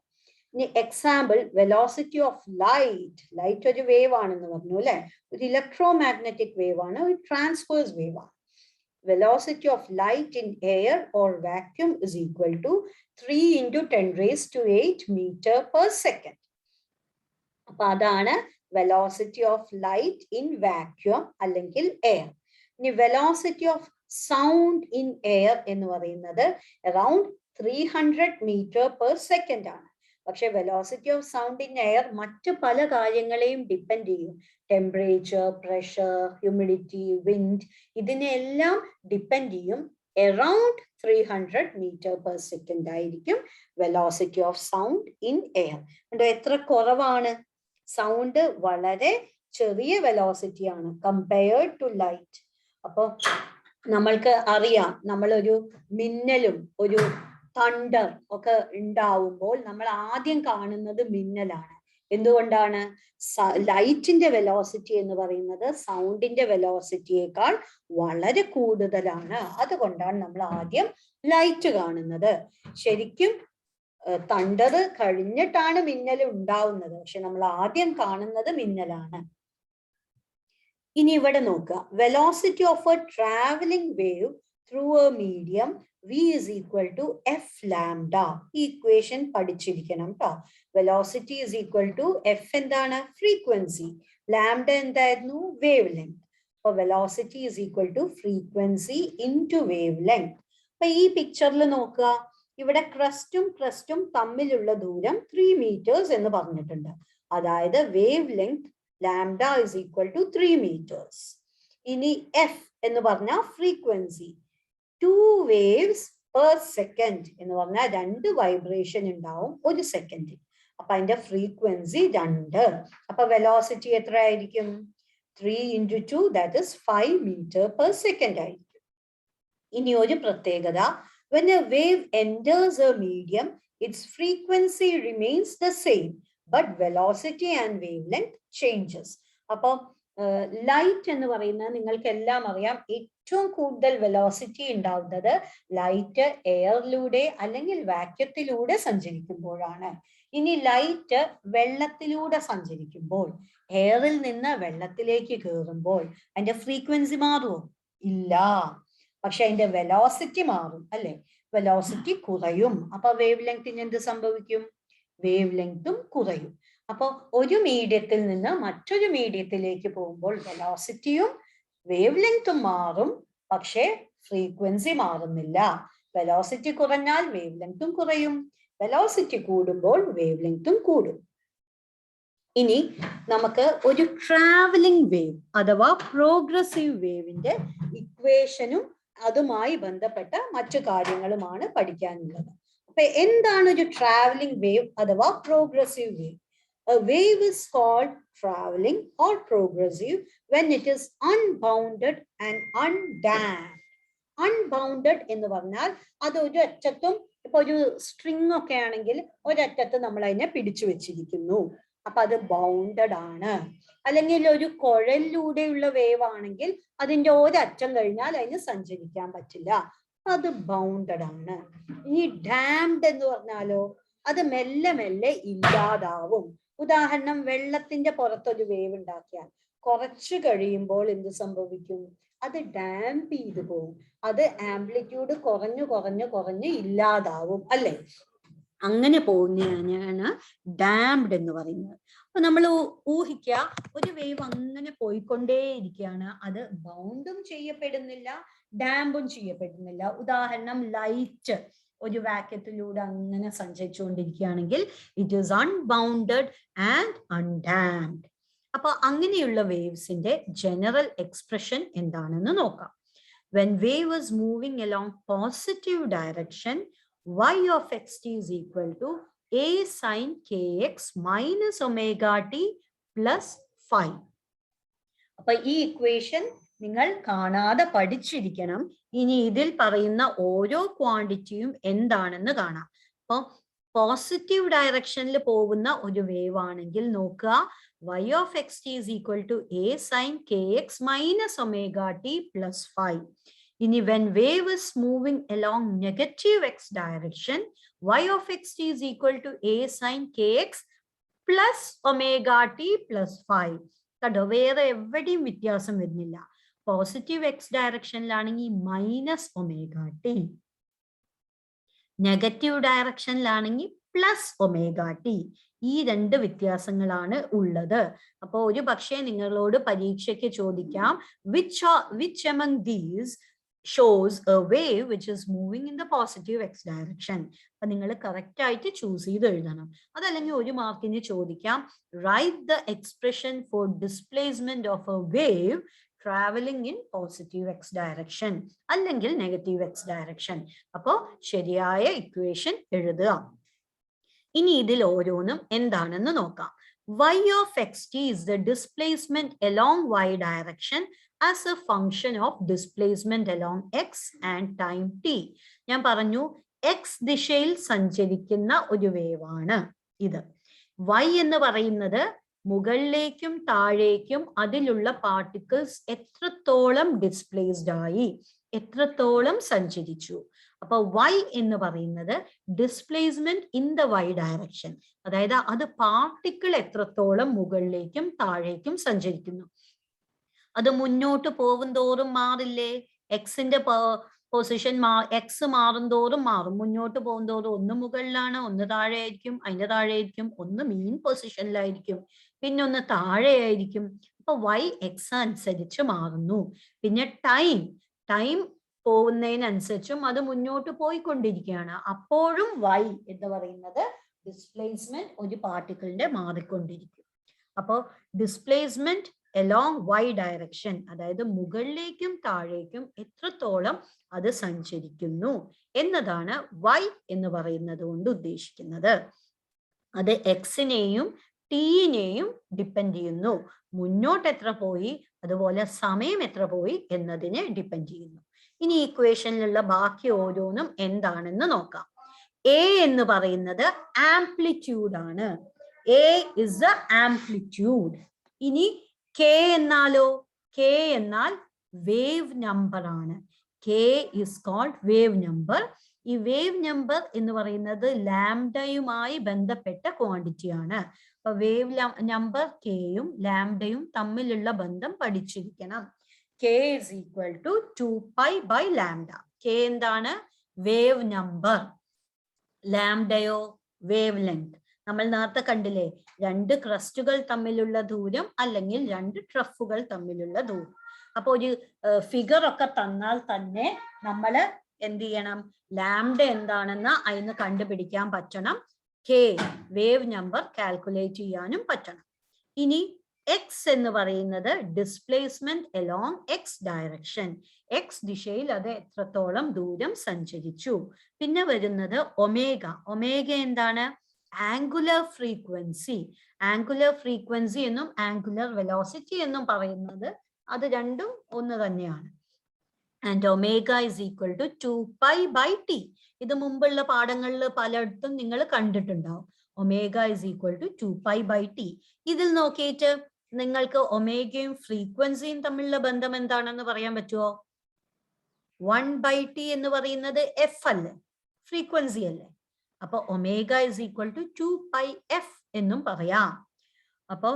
ഇനി example velocity of light. Light ഒരു വേവ് ആണെന്ന് പറഞ്ഞു അല്ലെ. ഒരു ഇലക്ട്രോ മാഗ്നറ്റിക് വേവ് ആണ്, ഒരു ട്രാൻസ്വേഴ്സ് വേവ് ആണ്. Velocity of light in air or vacuum is equal to 3 × 10⁸ meter per second. അപ്പൊ അതാണ് velocity of light in vacuum അല്ലെങ്കിൽ എയർ. ഇനി velocity of sound in air എന്ന് പറയുന്നത് അറൌണ്ട് 300 meter per second ആണ്. പക്ഷെ velocity of sound in air മറ്റു പല കാര്യങ്ങളെയും ഡിപ്പെൻഡ് ചെയ്യും. ടെമ്പറേച്ചർ, പ്രഷർ, ഹ്യൂമിഡിറ്റി, വിൻഡ്, ഇതിനെല്ലാം ഡിപ്പെൻഡ് ചെയ്യും. അറൌണ്ട് 300 meter per second ആയിരിക്കും velocity of sound in air. എത്ര കുറവാണ്! സൗണ്ട് വളരെ ചെറിയ വെലോസിറ്റി ആണ് കമ്പയർഡ് ടു ലൈറ്റ്. അപ്പൊ നമ്മൾക്ക് അറിയാം, നമ്മളൊരു മിന്നലും ഒരു തണ്ടർ ഒക്കെ ഉണ്ടാവുമ്പോൾ നമ്മൾ ആദ്യം കാണുന്നത് മിന്നലാണ്. എന്തുകൊണ്ടാണ്? ലൈറ്റിന്റെ വെലോസിറ്റി എന്ന് പറയുന്നത് സൗണ്ടിന്റെ വെലോസിറ്റിയേക്കാൾ വളരെ കൂടുതലാണ്. അതുകൊണ്ടാണ് നമ്മൾ ആദ്യം ലൈറ്റ് കാണുന്നത്. ശരിക്കും തണ്ടർ കഴിഞ്ഞിട്ടാണ് മിന്നൽ ഉണ്ടാവുന്നത്, പക്ഷെ നമ്മൾ ആദ്യം കാണുന്നത് മിന്നലാണ്. ഇനി ഇവിടെ നോക്കുക, velocity of a travelling wave through a medium V is equal to F lambda. ഈ ഇക്വേഷൻ പഠിച്ചിരിക്കണം ട്ടോ. Velocity is equal to F എന്താണ്? ഫ്രീക്വൻസി. ലാംഡ എന്തായിരുന്നു? Wave length. അപ്പൊ velocity is equal to frequency into wave length. അപ്പൊ ഈ പിക്ചറിൽ നോക്കുക, ഇവിടെ ക്രസ്റ്റും തമ്മിലുള്ള ദൂരം 3 meters എന്ന് പറഞ്ഞിട്ടുണ്ട്. അതായത് wave length lambda is equal to 3 meters. ഇനി F എന്ന് പറഞ്ഞാൽ ഫ്രീക്വൻസി. 2 waves per second എന്ന് പറഞ്ഞാൽ 2 വൈബ്രേഷൻ ഉണ്ടാവും ഒരു സെക്കൻഡിൽ. അപ്പൊ അതിന്റെ ഫ്രീക്വൻസി 2. അപ്പൊ വെലോസിറ്റി എത്ര ആയിരിക്കും? 3 × 2 that is 5 meter per second ആയിരിക്കും. ഇനി ഒരു പ്രത്യേകത, when a wave enters a medium, its frequency remains the same, but velocity and wavelength changes. അപ്പൊ ലൈറ്റ് എന്ന് പറയുന്നത് നിങ്ങൾക്ക് എല്ലാം അറിയാം, ഏറ്റവും കൂടുതൽ വെലോസിറ്റി ഉണ്ടാവുന്നത് ലൈറ്റ് എയറിലൂടെ അല്ലെങ്കിൽ വാക്യത്തിലൂടെ സഞ്ചരിക്കുമ്പോഴാണ്. ഇനി ലൈറ്റ് വെള്ളത്തിലൂടെ സഞ്ചരിക്കുമ്പോൾ, എയറിൽ നിന്ന് വെള്ളത്തിലേക്ക് കയറുമ്പോൾ അതിന്റെ ഫ്രീക്വൻസി മാറുമോ? ഇല്ല. പക്ഷെ അതിന്റെ വെലോസിറ്റി മാറും അല്ലെ? വെലോസിറ്റി കുറയും. അപ്പൊ വേവ് ലെങ്ത്തിന് എന്ത് സംഭവിക്കും? വേവ് ലെങ്തും കുറയും. അപ്പൊ ഒരു മീഡിയത്തിൽ നിന്ന് മറ്റൊരു മീഡിയത്തിലേക്ക് പോകുമ്പോൾ വെലോസിറ്റിയും വേവ് ലെങ്തും മാറും, പക്ഷെ ഫ്രീക്വൻസി മാറുന്നില്ല. വെലോസിറ്റി കുറഞ്ഞാൽ വേവ് ലെങ്തും കുറയും, വെലോസിറ്റി കൂടുമ്പോൾ വേവ് ലെങ്തും കൂടും. ഇനി നമുക്ക് ഒരു ട്രാവലിംഗ് വേവ് അഥവാ പ്രോഗ്രസീവ് വേവിന്റെ ഇക്വേഷനും അതുമായി ബന്ധപ്പെട്ട മറ്റു കാര്യങ്ങളുമാണ് പഠിക്കാനുള്ളത്. അപ്പൊ എന്താണ് ഒരു ട്രാവലിംഗ് വേവ് അഥവാ progressive wave? A wave is called traveling or progressive when it is unbounded and undamped. Unbounded എന്ന് പറഞ്ഞാൽ അത് ഒരു അറ്റത്തും, ഇപ്പൊ ഒരു സ്ട്രിങ് ഒക്കെ ആണെങ്കിൽ ഒരറ്റത്ത് നമ്മൾ അതിനെ പിടിച്ചു വെച്ചിരിക്കുന്നു, അപ്പൊ അത് ബൗണ്ടഡ് ആണ്. അല്ലെങ്കിൽ ഒരു കുഴലിലൂടെയുള്ള വേവ് ആണെങ്കിൽ അതിന്റെ ഒരറ്റം കഴിഞ്ഞാൽ അതിന് സഞ്ചരിക്കാൻ പറ്റില്ല, അത് ബൗണ്ടഡ് ആണ്. ഇനി ഡാംഡ് എന്ന് പറഞ്ഞാലോ, അത് മെല്ലെ മെല്ലെ ഇല്ലാതാവും. ഉദാഹരണം, വെള്ളത്തിന്റെ പുറത്തൊരു വേവ് ഉണ്ടാക്കിയാൽ കുറച്ച് കഴിയുമ്പോൾ എന്ത് സംഭവിക്കും? അത് ഡാംപ് ചെയ്തു പോകും. അത് ആംപ്ലിറ്റ്യൂഡ് കുറഞ്ഞു ഇല്ലാതാവും അല്ലെ? അങ്ങനെ പോകുന്നതിനാണ് ഡാംഡ് എന്ന് പറയുന്നത്. അപ്പൊ നമ്മൾ ഊഹിക്കുക, ഒരു വേവ് അങ്ങനെ പോയിക്കൊണ്ടേയിരിക്കുകയാണ്, അത് ബൗണ്ടും ചെയ്യപ്പെടുന്നില്ല, ഡാമ്പും ചെയ്യപ്പെടുന്നില്ല. ഉദാഹരണം, ലൈറ്റ് ഒരു വാക്യത്തിലൂടെ അങ്ങനെ സഞ്ചരിച്ചുകൊണ്ടിരിക്കുകയാണെങ്കിൽ it is unbounded and undamped. അപ്പൊ അങ്ങനെയുള്ള വേവ്സിന്റെ ജനറൽ എക്സ്പ്രഷൻ എന്താണെന്ന് നോക്കാം. When wave is moving along positive direction, y of xt is equal to a sin kx minus omega t plus phi. അപ്പൊ ഈ ഇക്വേഷൻ നിങ്ങൾ കാണാതെ പഠിച്ചിരിക്കണം. ഇനി ഇതിൽ പറയുന്ന ഓരോ ക്വാണ്ടിറ്റിയും എന്താണെന്ന് കാണാം. അപ്പൊ പോസിറ്റീവ് ഡയറക്ഷനിൽ പോകുന്ന ഒരു വേവ് ആണെങ്കിൽ നോക്കുക, y of xt is equal to a sin kx minus omega t plus phi. ഇനി when wave is moving along negative x direction, y of xt is equal to a sin kx plus omega t plus phi. കണ്ടോ, വേറെ എവിടെയും വ്യത്യാസം വരുന്നില്ല. പോസിറ്റീവ് എക്സ് ഡയറക്ഷനിലാണെങ്കിൽ മൈനസ് ഒമേഗ ടി, നെഗറ്റീവ് ഡയറക്ഷനിലാണെങ്കിൽ പ്ലസ് ഒമേഗ ടി. ഈ രണ്ട് വ്യത്യാസങ്ങളാണ് ഉള്ളത്. അപ്പൊ ഒരു പക്ഷേ നിങ്ങളോട് പരീക്ഷയ്ക്ക് ചോദിക്കാം, which among these shows a wave which is moving in the positive x direction. അപ്പൊ നിങ്ങൾ കറക്റ്റ് ആയിട്ട് ചൂസ് ചെയ്ത് എഴുതണം. അതല്ലെങ്കിൽ ഒരു മാർക്കിന് ചോദിക്കാം, write the expression for displacement of a wave traveling in positive x direction അല്ലെങ്കിൽ നെഗറ്റീവ് എക്സ് ഡയറക്ഷൻ. അപ്പോ ശരിയായ ഇക്വേഷൻ എഴുതുക. ഇനി ഇതിൽ ഓരോന്നും എന്താണെന്ന് നോക്കാം. y of xt is the displacement along y direction as a function of displacement along x and time t. ഞാൻ പറഞ്ഞു x ദിശയിൽ സഞ്ചരിക്കുന്ന ഒരു വേവ് ആണ് ഇത്. y എന്ന് പറയുന്നത് മുകളിലേക്കും താഴേക്കും അതിലുള്ള പാർട്ടിക്കിൾസ് എത്രത്തോളം ഡിസ്പ്ലേസ്ഡ് ആയി, എത്രത്തോളം സഞ്ചരിച്ചു. അപ്പൊ y എന്ന് പറയുന്നത് displacement in the y direction, അതായത് അത് പാർട്ടിക്കിൾ എത്രത്തോളം മുകളിലേക്കും താഴേക്കും സഞ്ചരിക്കുന്നു. അത് മുന്നോട്ട് പോകും തോറും മാറില്ലേ, എക്സിന്റെ പൊസിഷൻ എക്സ് മാറും തോറും മാറും. മുന്നോട്ട് പോകും തോറും ഒന്ന് മുകളിലാണ്, ഒന്ന് താഴെ ആയിരിക്കും, അതിന്റെ താഴെ ആയിരിക്കും, ഒന്ന് മീൻ പൊസിഷനിലായിരിക്കും, പിന്നെ ഒന്ന് താഴെ ആയിരിക്കും. അപ്പൊ y എക്സ് അനുസരിച്ച് മാറുന്നു. പിന്നെ ടൈം പോകുന്നതിനനുസരിച്ചും അത് മുന്നോട്ട് പോയിക്കൊണ്ടിരിക്കുകയാണ്. അപ്പോഴും y എന്ന് പറയുന്നത് ഡിസ്പ്ലേസ്മെന്റ് ഒരു പാർട്ടിക്കിളിന്റെ മാറിക്കൊണ്ടിരിക്കും. അപ്പോൾ ഡിസ്പ്ലേസ്മെന്റ് എലോങ് y ഡയറക്ഷൻ, അതായത് മുകളിലേക്കും താഴേക്കും എത്രത്തോളം അത് സഞ്ചരിക്കുന്നു എന്നതാണ് y എന്ന് പറയുന്നത് കൊണ്ട് ഉദ്ദേശിക്കുന്നത്. അത് എക്സിനെയും ടിനെയും ഡിപ്പെൻഡ് ചെയ്യുന്നു. മുന്നോട്ട് എത്ര പോയി, അതുപോലെ സമയം എത്ര പോയി എന്നതിനെ ഡിപ്പെൻഡ് ചെയ്യുന്നു. ഇനി ഇക്വേഷനിലുള്ള ബാക്കി ഓരോന്നും എന്താണെന്ന് നോക്കാം. എ എന്ന് പറയുന്നത് ആംപ്ലിറ്റ്യൂഡ് ആണ്. A is the amplitude. ഇനി കെ എന്നാലോ, കെ എന്നാൽ വേവ് നമ്പർ ആണ്. K is called wave number. ഈ വേവ് നമ്പർ എന്ന് പറയുന്നത് ലാംഡയുമായി ബന്ധപ്പെട്ട ക്വാണ്ടിറ്റി ആണ്. അപ്പൊ വേവ് നമ്പർ കെയും ലാംഡയും തമ്മിലുള്ള ബന്ധം പഠിച്ചിരിക്കണം. K is equal to 2pi by lambda. K എന്താണ്? Wave number. ലാംഡയോ വേവ് ലെങ്ത്. നമ്മൾ നേരത്തെ കണ്ടില്ലേ, രണ്ട് ക്രസ്റ്റുകൾ തമ്മിലുള്ള ദൂരം അല്ലെങ്കിൽ രണ്ട് ട്രഫുകൾ തമ്മിലുള്ള ദൂരം. അപ്പൊ ഒരു ഫിഗർ ഒക്കെ തന്നാൽ തന്നെ നമ്മൾ എന്ത് ചെയ്യണം, ലാംഡ എന്താണെന്ന് അതിന് കണ്ടുപിടിക്കാൻ പറ്റണം. K വേവ് നമ്പർ കാൽക്കുലേറ്റ് ചെയ്യാനും പറ്റണം. ഇനി എക്സ് എന്ന് പറയുന്നത് displacement along X direction. X ദിശയിൽ അത് എത്രത്തോളം ദൂരം സഞ്ചരിച്ചു. പിന്നെ വരുന്നത് ഒമേഗ. ഒമേഗ എന്താണ്? Angular frequency. ആംഗുലർ ഫ്രീക്വൻസി എന്നും ആംഗുലർ വെലോസിറ്റി എന്നും പറയുന്നത് അത് രണ്ടും ഒന്ന് തന്നെയാണ്. And omega is equal to 2pi by t. ഇത് മുമ്പുള്ള പാഠങ്ങളിൽ പലയിടത്തും നിങ്ങൾ കണ്ടിട്ടുണ്ടാവും. Omega is equal to 2pi by t. ഇതിൽ നോക്കിയിട്ട് നിങ്ങൾക്ക് ഒമേഗയും ഫ്രീക്വൻസിയും തമ്മിലുള്ള ബന്ധം എന്താണെന്ന് പറയാൻ പറ്റുമോ? 1/t എന്ന് പറയുന്നത് എഫ് അല്ലേ, ഫ്രീക്വൻസി അല്ലേ. അപ്പൊ omega is equal to 2pi f എന്നും പറയാം. അപ്പൊ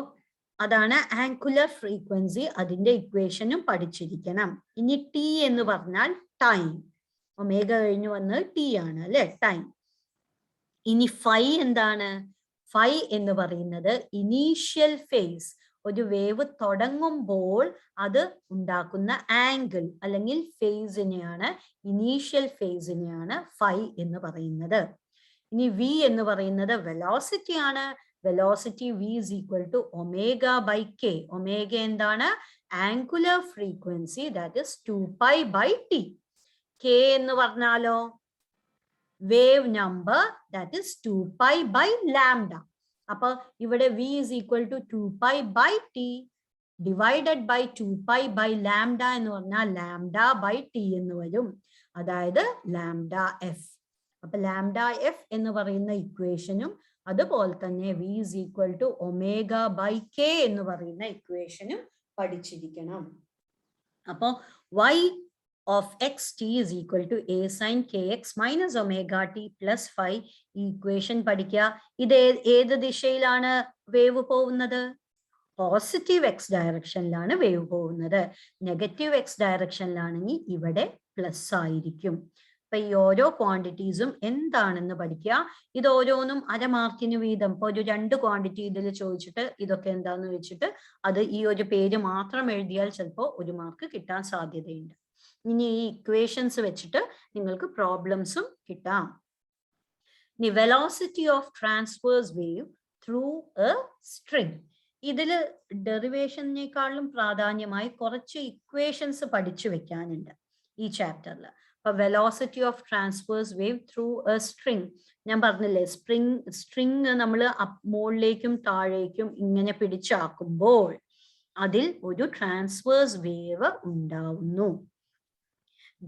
അതാണ് ആംഗുലർ ഫ്രീക്വൻസി. അതിന്റെ ഇക്വേഷനും പഠിച്ചിരിക്കണം. ഇനി ടി എന്ന് പറഞ്ഞാൽ ടൈം. ഒമേഗ കഴിഞ്ഞു വന്നത് ടി ആണ് അല്ലെ, ടൈം. ഇനി ഫൈ എന്താണ്? ഫൈ എന്ന് പറയുന്നത് ഇനീഷ്യൽ ഫേസ്. ഒരു വേവ് തുടങ്ങുമ്പോൾ അത് ഉണ്ടാക്കുന്ന ആംഗിൾ അല്ലെങ്കിൽ ഫേസിനെയാണ്, ഇനീഷ്യൽ ഫേസിനെയാണ് ഫൈ എന്ന് പറയുന്നത്. ഇനി വി എന്ന് പറയുന്നത് വെലോസിറ്റി ആണ്. Velocity v is equal to omega by k. Omega എന്താണ്? Angular frequency, that is 2π by t. k എന്ന് പറഞ്ഞാലോ wave number, that is 2π by lambda. അപ്പൊ ഇവിടെ v is equal to 2π by t divided by 2π by lambda എന്ന് പറഞ്ഞാൽ lambda by t എന്ന് വരും. അതായത് lambda f. അപ്പൊ lambda f എന്ന് പറയുന്ന ഇക്വേഷനും അതുപോലെ തന്നെ v is equal to omega by k എന്ന് പറയുന്ന ഇക്വേഷനും പഠിച്ചിരിക്കണം. അപ്പോ y of xt is equal to a sin kx minus omega t plus phi ഈ ഇക്വേഷൻ പഠിക്കുക. ഇത് ഏത് ദിശയിലാണ് വേവ് പോകുന്നത്? പോസിറ്റീവ് എക്സ് ഡയറക്ഷനിലാണ് വേവ് പോകുന്നത്. നെഗറ്റീവ് എക്സ് ഡയറക്ഷനിലാണെങ്കിൽ ഇവിടെ പ്ലസ് ആയിരിക്കും. അപ്പൊ ഈ ഓരോ ക്വാണ്ടിറ്റീസും എന്താണെന്ന് പഠിക്കുക. ഇത് ഓരോന്നും അരമാർക്കിന് വീതം. ഇപ്പൊ ഒരു 2 ക്വാണ്ടിറ്റി ഇതിൽ ചോദിച്ചിട്ട് ഇതൊക്കെ എന്താന്ന് വെച്ചിട്ട് അത് ഈ ഒരു പേര് മാത്രം എഴുതിയാൽ ചിലപ്പോൾ 1 മാർക്ക് കിട്ടാൻ സാധ്യതയുണ്ട്. ഇനി ഈ ഇക്വേഷൻസ് വെച്ചിട്ട് നിങ്ങൾക്ക് പ്രോബ്ലംസും കിട്ടാം. ഇനി velocity of transverse wave through a string. ഇതില് ഡെറിവേഷനേക്കാളും പ്രാധാന്യമായി കുറച്ച് ഇക്വേഷൻസ് പഠിച്ചു വെക്കാനുണ്ട് ഈ ചാപ്റ്ററിൽ. അപ്പൊ velocity of transverse wave through a string, ഞാൻ പറഞ്ഞില്ലേ സ്ട്രിങ് നമ്മൾ മുകളിലേക്കും താഴേക്കും ഇങ്ങനെ പിടിച്ചാക്കുമ്പോൾ അതിൽ ഒരു ട്രാൻസ്വേഴ്സ് വേവ് ഉണ്ടാവുന്നു.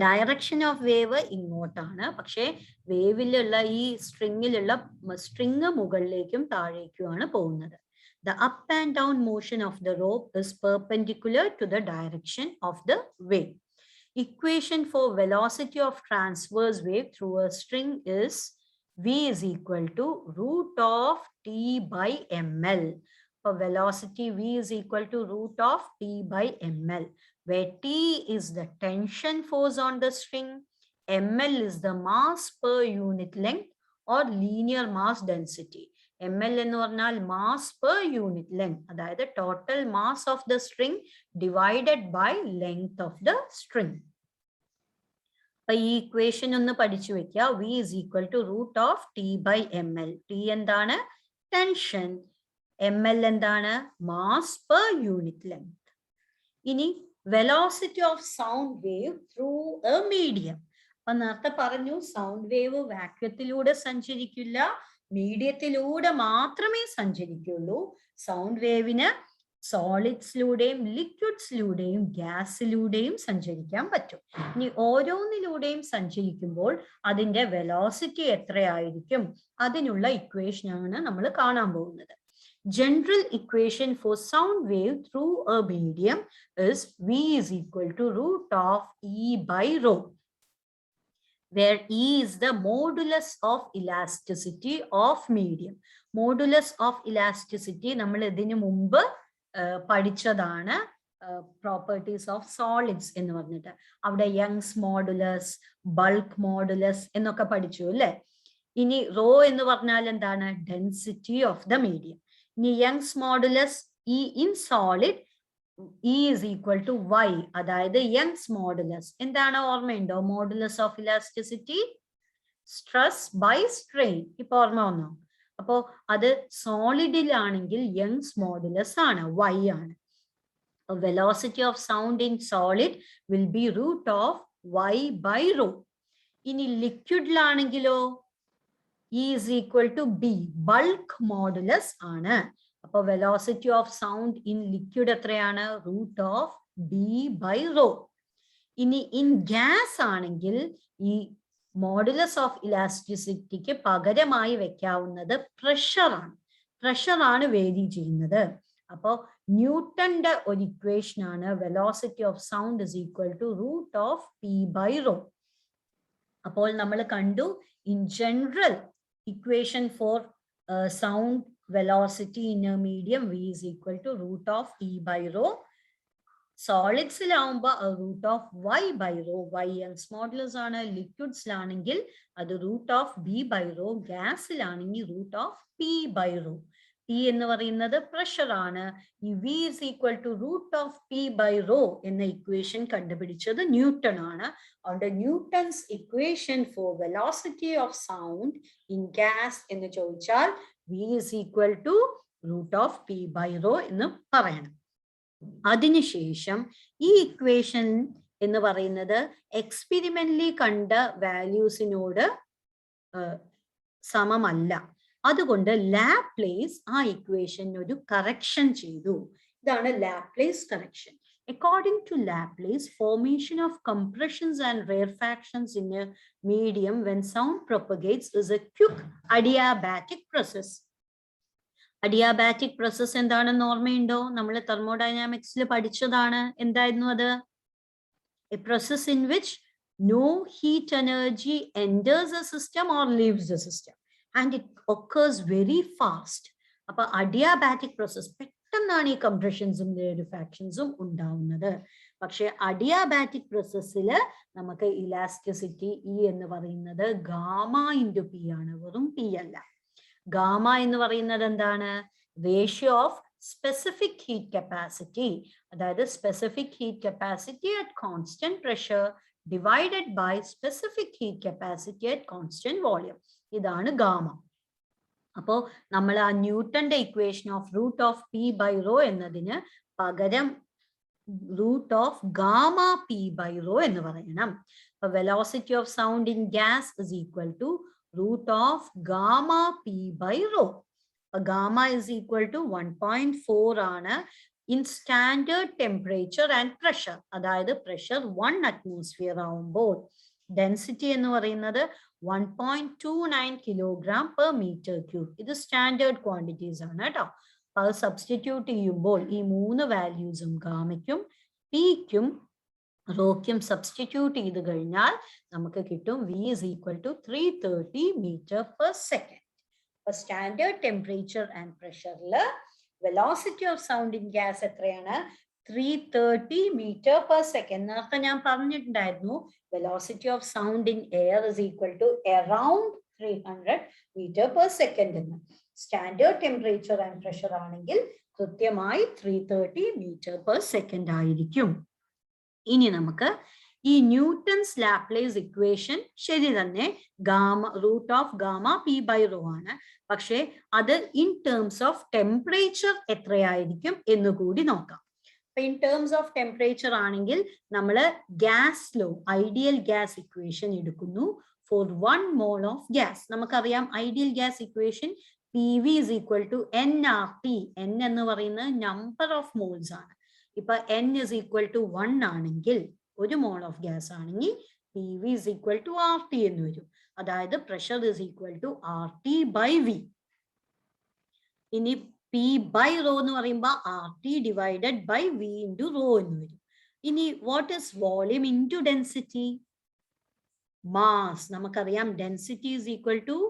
ഡയറക്ഷൻ ഓഫ് വേവ് ഇങ്ങോട്ടാണ്, പക്ഷെ വേവിലുള്ള ഈ സ്ട്രിങ് മുകളിലേക്കും താഴേക്കുമാണ് പോകുന്നത്. The up and down motion of the rope is perpendicular to the direction of the wave. Equation for velocity of transverse wave through a string is v is equal to root of t by ml. For velocity, v is equal to root of t by ml, where t is the tension force on the string, ml is the mass per unit length or linear mass density. ml എന്ന് പറഞ്ഞാൽ മാസ് പെർ യൂണിറ്റ് ലെങ്ത്, അതായത് total mass of the string divided by length of the string. അപ്പൊ ഈ ഇക്വേഷൻ ഒന്ന് പഠിച്ചു വെക്കുക. v is equal to root of t by ml. t എന്താണ്? ടെൻഷൻ. ml എന്താണ്? Mass per unit length. ഇനി velocity of sound wave through a medium. അപ്പൊ നേരത്തെ പറഞ്ഞു സൗണ്ട് വേവ് വാക്വത്തിലൂടെ സഞ്ചരിക്കില്ല, മീഡിയത്തിലൂടെ മാത്രമേ സഞ്ചരിക്കുള്ളൂ. സൗണ്ട് വേവിന് സോളിഡ്സിലൂടെയും ലിക്വിഡ്സിലൂടെയും ഗ്യാസിലൂടെയും സഞ്ചരിക്കാൻ പറ്റും. ഇനി ഓരോന്നിലൂടെയും സഞ്ചരിക്കുമ്പോൾ അതിന്റെ വെലോസിറ്റി എത്രയായിരിക്കും, അതിനുള്ള ഇക്വേഷനാണ് നമ്മൾ കാണാൻ പോകുന്നത്. General equation for sound wave through a medium is v is equal to root of e by rho, where E is the modulus of elasticity of medium. Modulus of elasticity നമ്മൾ ഇതിനു മുമ്പ് പഠിച്ചതാണ്, പ്രോപ്പർട്ടീസ് ഓഫ് സോളിഡ്സ് എന്ന് പറഞ്ഞിട്ട്. അവിടെ യങ്സ് മോഡുലസ്, ബൾക്ക് മോഡുലസ് എന്നൊക്കെ പഠിച്ചു അല്ലേ. ഇനി റോ എന്ന് പറഞ്ഞാൽ എന്താണ്? Density of the medium. ഇനി Young's modulus E in solid E is equal to y, അതായത് യങ്സ് മോഡുലസ് എന്താണ്? ഓർമ്മയുണ്ടോ? Modulus of elasticity stress by strain. ഇപ്പൊ ഓർമ്മ വന്നോ? അപ്പോ അത് സോളിഡിലാണെങ്കിൽ യങ്സ് മോഡുലസ് ആണ്, y ആണ്. Velocity of sound in solid will be root of y by rho. ഇനി ലിക്വിഡിലാണെങ്കിലോ E is equal to b, bulk modulus ആണ്. അപ്പൊ velocity of sound in liquid എത്രയാണ്? Root of B by rho. ഇനി ഇൻ ഗ്യാസ് ആണെങ്കിൽ ഈ മോഡുലസ് ഓഫ് ഇലാസ്റ്റിസിറ്റിക്ക് പകരമായി വെക്കാവുന്നത് പ്രഷറാണ്. പ്രഷറാണ് വേരി ചെയ്യുന്നത്. അപ്പോൾ ന്യൂട്ടന്റെ ഒരു ഇക്വേഷൻ ആണ് velocity of sound is equal to root of P by rho. അപ്പോൾ നമ്മൾ കണ്ടു in general equation for sound velocity in a medium v is equal to root of e by rho. സോളിഡ്സിലാവുമ്പോ root of y by rho, y Young's modulus ആണ്. ലിക്വിഡ്സിലാണെങ്കിൽ അത് root of B by rho, ഗ്യാസിലാണെങ്കിൽ root of P by rho. P എന്ന് പറയുന്നത് പ്രഷർ ആണ്. ഈ v is equal to root of P by rho എന്ന ഇക്വേഷൻ കണ്ടുപിടിച്ചത് ന്യൂട്ടൺ ആണ്. അതുകൊണ്ട് Newton's equation for velocity of sound in gas എന്ന് ചോദിച്ചാൽ v is equal to root of P by rho എന്ന് പറയണം. അതിനുശേഷം ഈ ഇക്വേഷൻ എന്ന് പറയുന്നത് എക്സ്പെരിമെന്റലി കണ്ട വാല്യൂസിനോട് സമമല്ല. അതുകൊണ്ട് ലാപ്ലേസ് ആ ഇക്വേഷൻ ഒരു കറക്ഷൻ ചെയ്തു. ഇതാണ് Laplace correction. According to Laplace, formation of compressions and rarefactions in a medium when sound propagates is a quick adiabatic process. Adiabatic process എന്താണെന്ന് ഓർമ്മയുണ്ടോ? നമ്മൾ തെർമോഡൈനാമിക്സിൽ പഠിച്ചതാണ്. എന്തായിരുന്നു അത്? A process in which no heat energy enters a system or leaves the system and it occurs very fast. അപ്പൊ അഡിയാബാറ്റിക് പ്രോസസ് പെട്ടെന്നാണ് ഈ കംപ്രഷൻസും റേരിഫാക്ഷൻസും ഉണ്ടാവുന്നത്. പക്ഷെ അഡിയാബാറ്റിക് പ്രോസസ്സിൽ നമുക്ക് ഇലാസ്റ്റിസിറ്റി ഇ എന്ന് പറയുന്നത് ഗാമ ഇൻറ്റു പി ആണ്, വെറും പി അല്ല. ഗാമ എന്ന് പറയുന്നത് എന്താണ്? Ratio of specific heat capacity, അതായത് specific heat capacity at constant pressure divided by specific heat capacity at constant volume. ഇതാണ് ഗാമ. അപ്പോ നമ്മൾ ആ ന്യൂട്ടന്റെ equation of root of P by rho എന്നതിന് പകരം root of gamma P by rho എന്ന് പറയണം. അപ്പൊ velocity of sound in gas is equal to root of gamma p by rho. Gamma is equal to 1.4 ആണ് in standard temperature and pressure. അതായത് പ്രഷർ 1 atmosphere ആവുമ്പോൾ ഡെൻസിറ്റി എന്ന് പറയുന്നത് 1.29 കിലോഗ്രാം പെർ മീറ്റർ ക്യൂബ്. ഇത് സ്റ്റാൻഡേർഡ് ക്വാണ്ടിറ്റീസ് ആണ് കേട്ടോ. അത് സബ്സ്റ്റിറ്റ്യൂട്ട് ചെയ്യുമ്പോൾ ഈ 3 വാല്യൂസും ഗാമയ്ക്കും പിക്കും റോയ്ക്കും സബ്സ്റ്റിറ്റ്യൂട്ട് ചെയ്ത് കഴിഞ്ഞാൽ നമുക്ക് കിട്ടും v is equal to 330 metre per second. അപ്പൊ സ്റ്റാൻഡേർഡ് ടെമ്പറേച്ചർ ആൻഡ് പ്രഷറിൽ velocity of sound in gas എത്രയാണ്? 330 മീറ്റർ പെർ സെക്കൻഡ്. നേരത്തെ ഞാൻ പറഞ്ഞിട്ടുണ്ടായിരുന്നു velocity of sound in air is equal to around 300 metre per second എന്ന്. സ്റ്റാൻഡേർഡ് ടെമ്പറേച്ചർ ആൻഡ് പ്രഷർ ആണെങ്കിൽ കൃത്യമായി 330 മീറ്റർ പെർ സെക്കൻഡ് ആയിരിക്കും. ഇനി നമുക്ക് ഈ ന്യൂട്ടൺസ് ലാപ്ലേസ് ഇക്വേഷൻ ശരി തന്നെ, gamma root of gamma P by rho ആണ്. പക്ഷെ അത് ഇൻ ടേംസ് ഓഫ് ടെമ്പറേച്ചർ എത്രയായിരിക്കും എന്ന് കൂടി നോക്കാം. അപ്പൊ ഇൻ ടേംസ് ഓഫ് ടെമ്പറേച്ചർ ആണെങ്കിൽ നമ്മൾ gas law, ideal gas equation എടുക്കുന്നു ഫോർ 1 മോൾ ഓഫ് ഗ്യാസ്. നമുക്കറിയാം ideal gas equation P V is equal to N R T. N എന്ന് പറയുന്നത് നമ്പർ ഓഫ് മോൾസ് ആണ്. ഇപ്പൊ n is equal to 1 ആണെങ്കിൽ, 1 മോൾ ഓഫ് ഗ്യാസ് ആണെങ്കിൽ p V is equal to r t എന്ന് വരും. അതായത് pressure is equal to r t by v. ഇനി പി ബൈ റോ എന്ന് പറയുമ്പോൾ r t divided by v into rho എന്ന് വരും. ഇനി what is volume into density? Mass. നമുക്കറിയാം density is equal to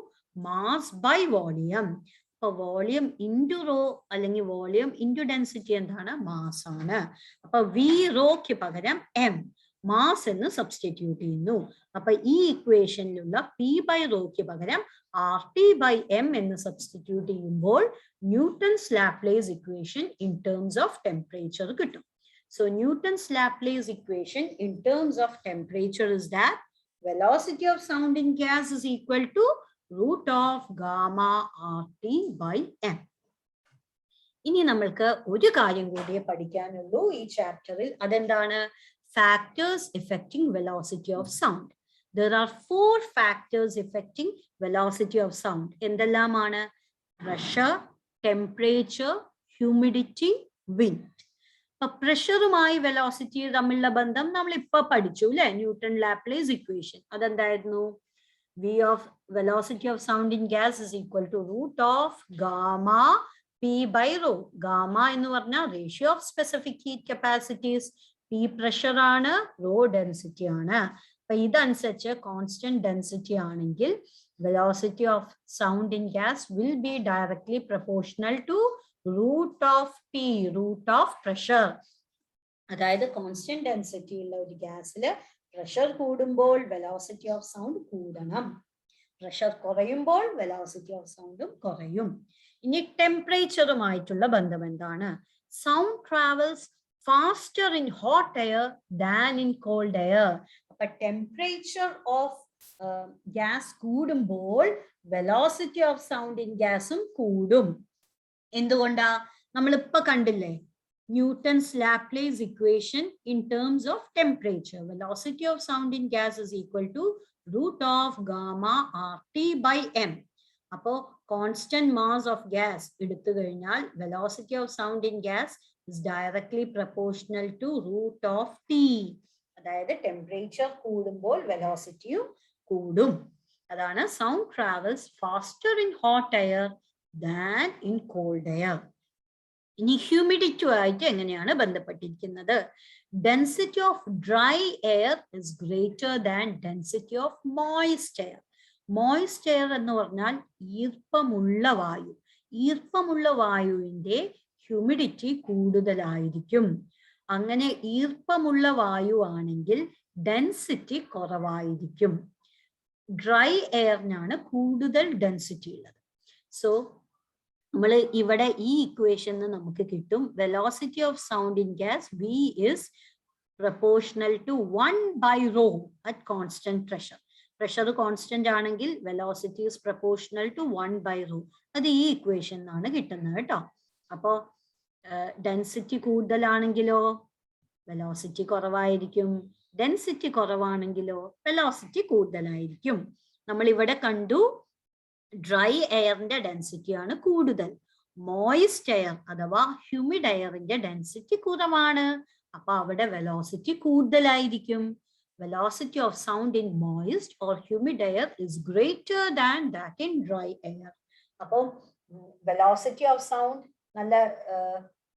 mass by volume. അപ്പൊ വോളിയം ഇൻറ്റു റോ അല്ലെങ്കിൽ വോളിയം ഇൻറ്റു ഡെൻസിറ്റി എന്താണ്? മാസ് ആണ്. അപ്പൊ വി റോയ്ക്ക് പകരം എം, മാസ് എന്ന് സബ്സ്റ്റിറ്റ്യൂട്ട് ചെയ്യുന്നു. അപ്പൊ ഈ ഇക്വേഷനിലുള്ള പി ബൈ റോയ്ക്ക് പകരം ആർ ടി ബൈ എം എന്ന് സബ്സ്റ്റിറ്റ്യൂട്ട് ചെയ്യുമ്പോൾ Newton's Laplace equation in terms of temperature കിട്ടും. So Newton's Laplace equation in terms of temperature is that velocity of sound in gas is equal to root of gamma RT by M. ഇനി നമ്മൾക്ക് ഒരു കാര്യം കൂടിയേ പഠിക്കാനുള്ളൂ ഈ ചാപ്റ്ററിൽ. അതെന്താണ്? Factors affecting velocity of sound. There are 4 factors affecting velocity of sound. എന്തെല്ലാമാണ്? Pressure, temperature, humidity, wind. അപ്പൊ പ്രഷറുമായി വെലോസിറ്റി തമ്മിലുള്ള ബന്ധം നമ്മൾ ഇപ്പൊ പഠിച്ചു അല്ലെ? Newton Laplace equation. അതെന്തായിരുന്നു? V of velocity of sound in gas is equal to root of gamma P by rho. Gamma എന്ന് പറഞ്ഞാൽ ratio of specific heat capacities. P pressure ആണ്, rho density ആണ്. അപ്പൊ ഇതനുസരിച്ച് constant density ആണെങ്കിൽ velocity of sound in gas will be directly proportional to root of P, root of pressure. അതായത് കോൺസ്റ്റന്റ് ഡെൻസിറ്റി ഉള്ള ഒരു ഗ്യാസിൽ പ്രഷർ കൂടുമ്പോൾ വെലോസിറ്റി ഓഫ് സൗണ്ട് കൂടണം, പ്രഷർ കുറയുമ്പോൾ വെലോസിറ്റി ഓഫ് സൗണ്ടും കുറയും. ഇനി ടെമ്പറേച്ചറുമായിട്ടുള്ള ബന്ധം എന്താണ്? Sound travels faster in hot air than in cold air. അപ്പൊ ടെമ്പറേച്ചർ ഓഫ് ഗ്യാസ് കൂടുമ്പോൾ വെലോസിറ്റി ഓഫ് സൗണ്ട് ഇൻ ഗ്യാസും കൂടും. എന്തുകൊണ്ടാ? നമ്മളിപ്പോ കണ്ടില്ലേ Newton's Laplace equation in terms of temperature. Velocity of sound in gas is equal to root of gamma RT by M. അപ്പോ constant mass of gas എടുത്തു കഴിഞ്ഞാൽ velocity of sound in gas is directly proportional to root of T. അതായത് ടെമ്പറേച്ചർ കൂടുമ്പോൾ വെലോസിറ്റിയും കൂടും. അതാണ് sound travels faster in hot air than in cold air. ഇനി ഹ്യൂമിഡിറ്റി ആയിട്ട് എങ്ങനെയാണ് ബന്ധപ്പെട്ടിരിക്കുന്നത്? Density of dry air is greater than density of moist air. Moist air എന്ന് പറഞ്ഞാൽ ഈർപ്പമുള്ള വായു. ഈർപ്പമുള്ള വായുവിന്റെ ഹ്യൂമിഡിറ്റി കൂടുതലായിരിക്കും. അങ്ങനെ ഈർപ്പമുള്ള വായു ആണെങ്കിൽ ഡെൻസിറ്റി കുറവായിരിക്കും. ഡ്രൈ എയറിനാണ് കൂടുതൽ ഡെൻസിറ്റി ഉള്ളത്. സോ നമ്മൾ ഇവിടെ ഈ ഇക്വേഷൻ നമുക്ക് കിട്ടും velocity of sound in gas V is proportional to 1 by rho at constant pressure. Pressure constant ആണെങ്കിൽ velocity is proportional to 1 by rho. അത് ഈ ഇക്വേഷൻ ആണ് കിട്ടുന്നത് കേട്ടോ. അപ്പോ ഡെൻസിറ്റി കൂടുതലാണെങ്കിലോ വെലോസിറ്റി കുറവായിരിക്കും, ഡെൻസിറ്റി കുറവാണെങ്കിലോ വെലോസിറ്റി കൂടുതലായിരിക്കും. നമ്മൾ ഇവിടെ കണ്ടു ഡ്രൈ എയറിന്റെ ഡെൻസിറ്റി ആണ് കൂടുതൽ, മോയിസ്റ്റ് എയർ അഥവാ ഹ്യൂമിഡ് എയറിന്റെ ഡെൻസിറ്റി കുറവാണ്. അപ്പൊ അവിടെ വെലോസിറ്റി കൂടുതലായിരിക്കും. Velocity of sound in moist or humid air is greater than that in dry air. അപ്പൊ വെലോസിറ്റി ഓഫ് സൗണ്ട് നല്ല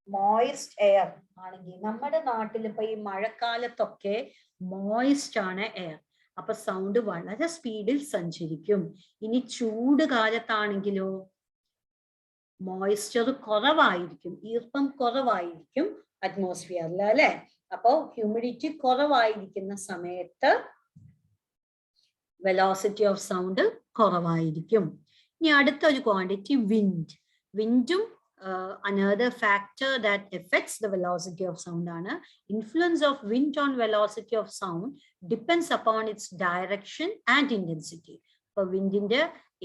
മോയിസ്റ്റ് എയർ ആണെങ്കിൽ, നമ്മുടെ നാട്ടിൽ ഇപ്പൊ ഈ മഴക്കാലത്തൊക്കെ മോയിസ്റ്റ് ആണ് എയർ, അപ്പൊ സൗണ്ട് വളരെ സ്പീഡിൽ സഞ്ചരിക്കും. ഇനി ചൂട് കാലത്താണെങ്കിലോ മോയിസ്ചർ കുറവായിരിക്കും, ഈർപ്പം കുറവായിരിക്കും അറ്റ്മോസ്ഫിയറിൽ, അല്ലെ? അപ്പോ ഹ്യൂമിഡിറ്റി കുറവായിരിക്കുന്ന സമയത്ത് വെലോസിറ്റി ഓഫ് സൗണ്ട് കുറവായിരിക്കും. ഇനി അടുത്തൊരു ക്വാണ്ടിറ്റി വിൻഡ്. വിൻഡും another factor that affects the velocity of sound ആണ്. Influence of wind on velocity of sound depends upon its direction and intensity. അപ്പൊ വിൻഡിന്റെ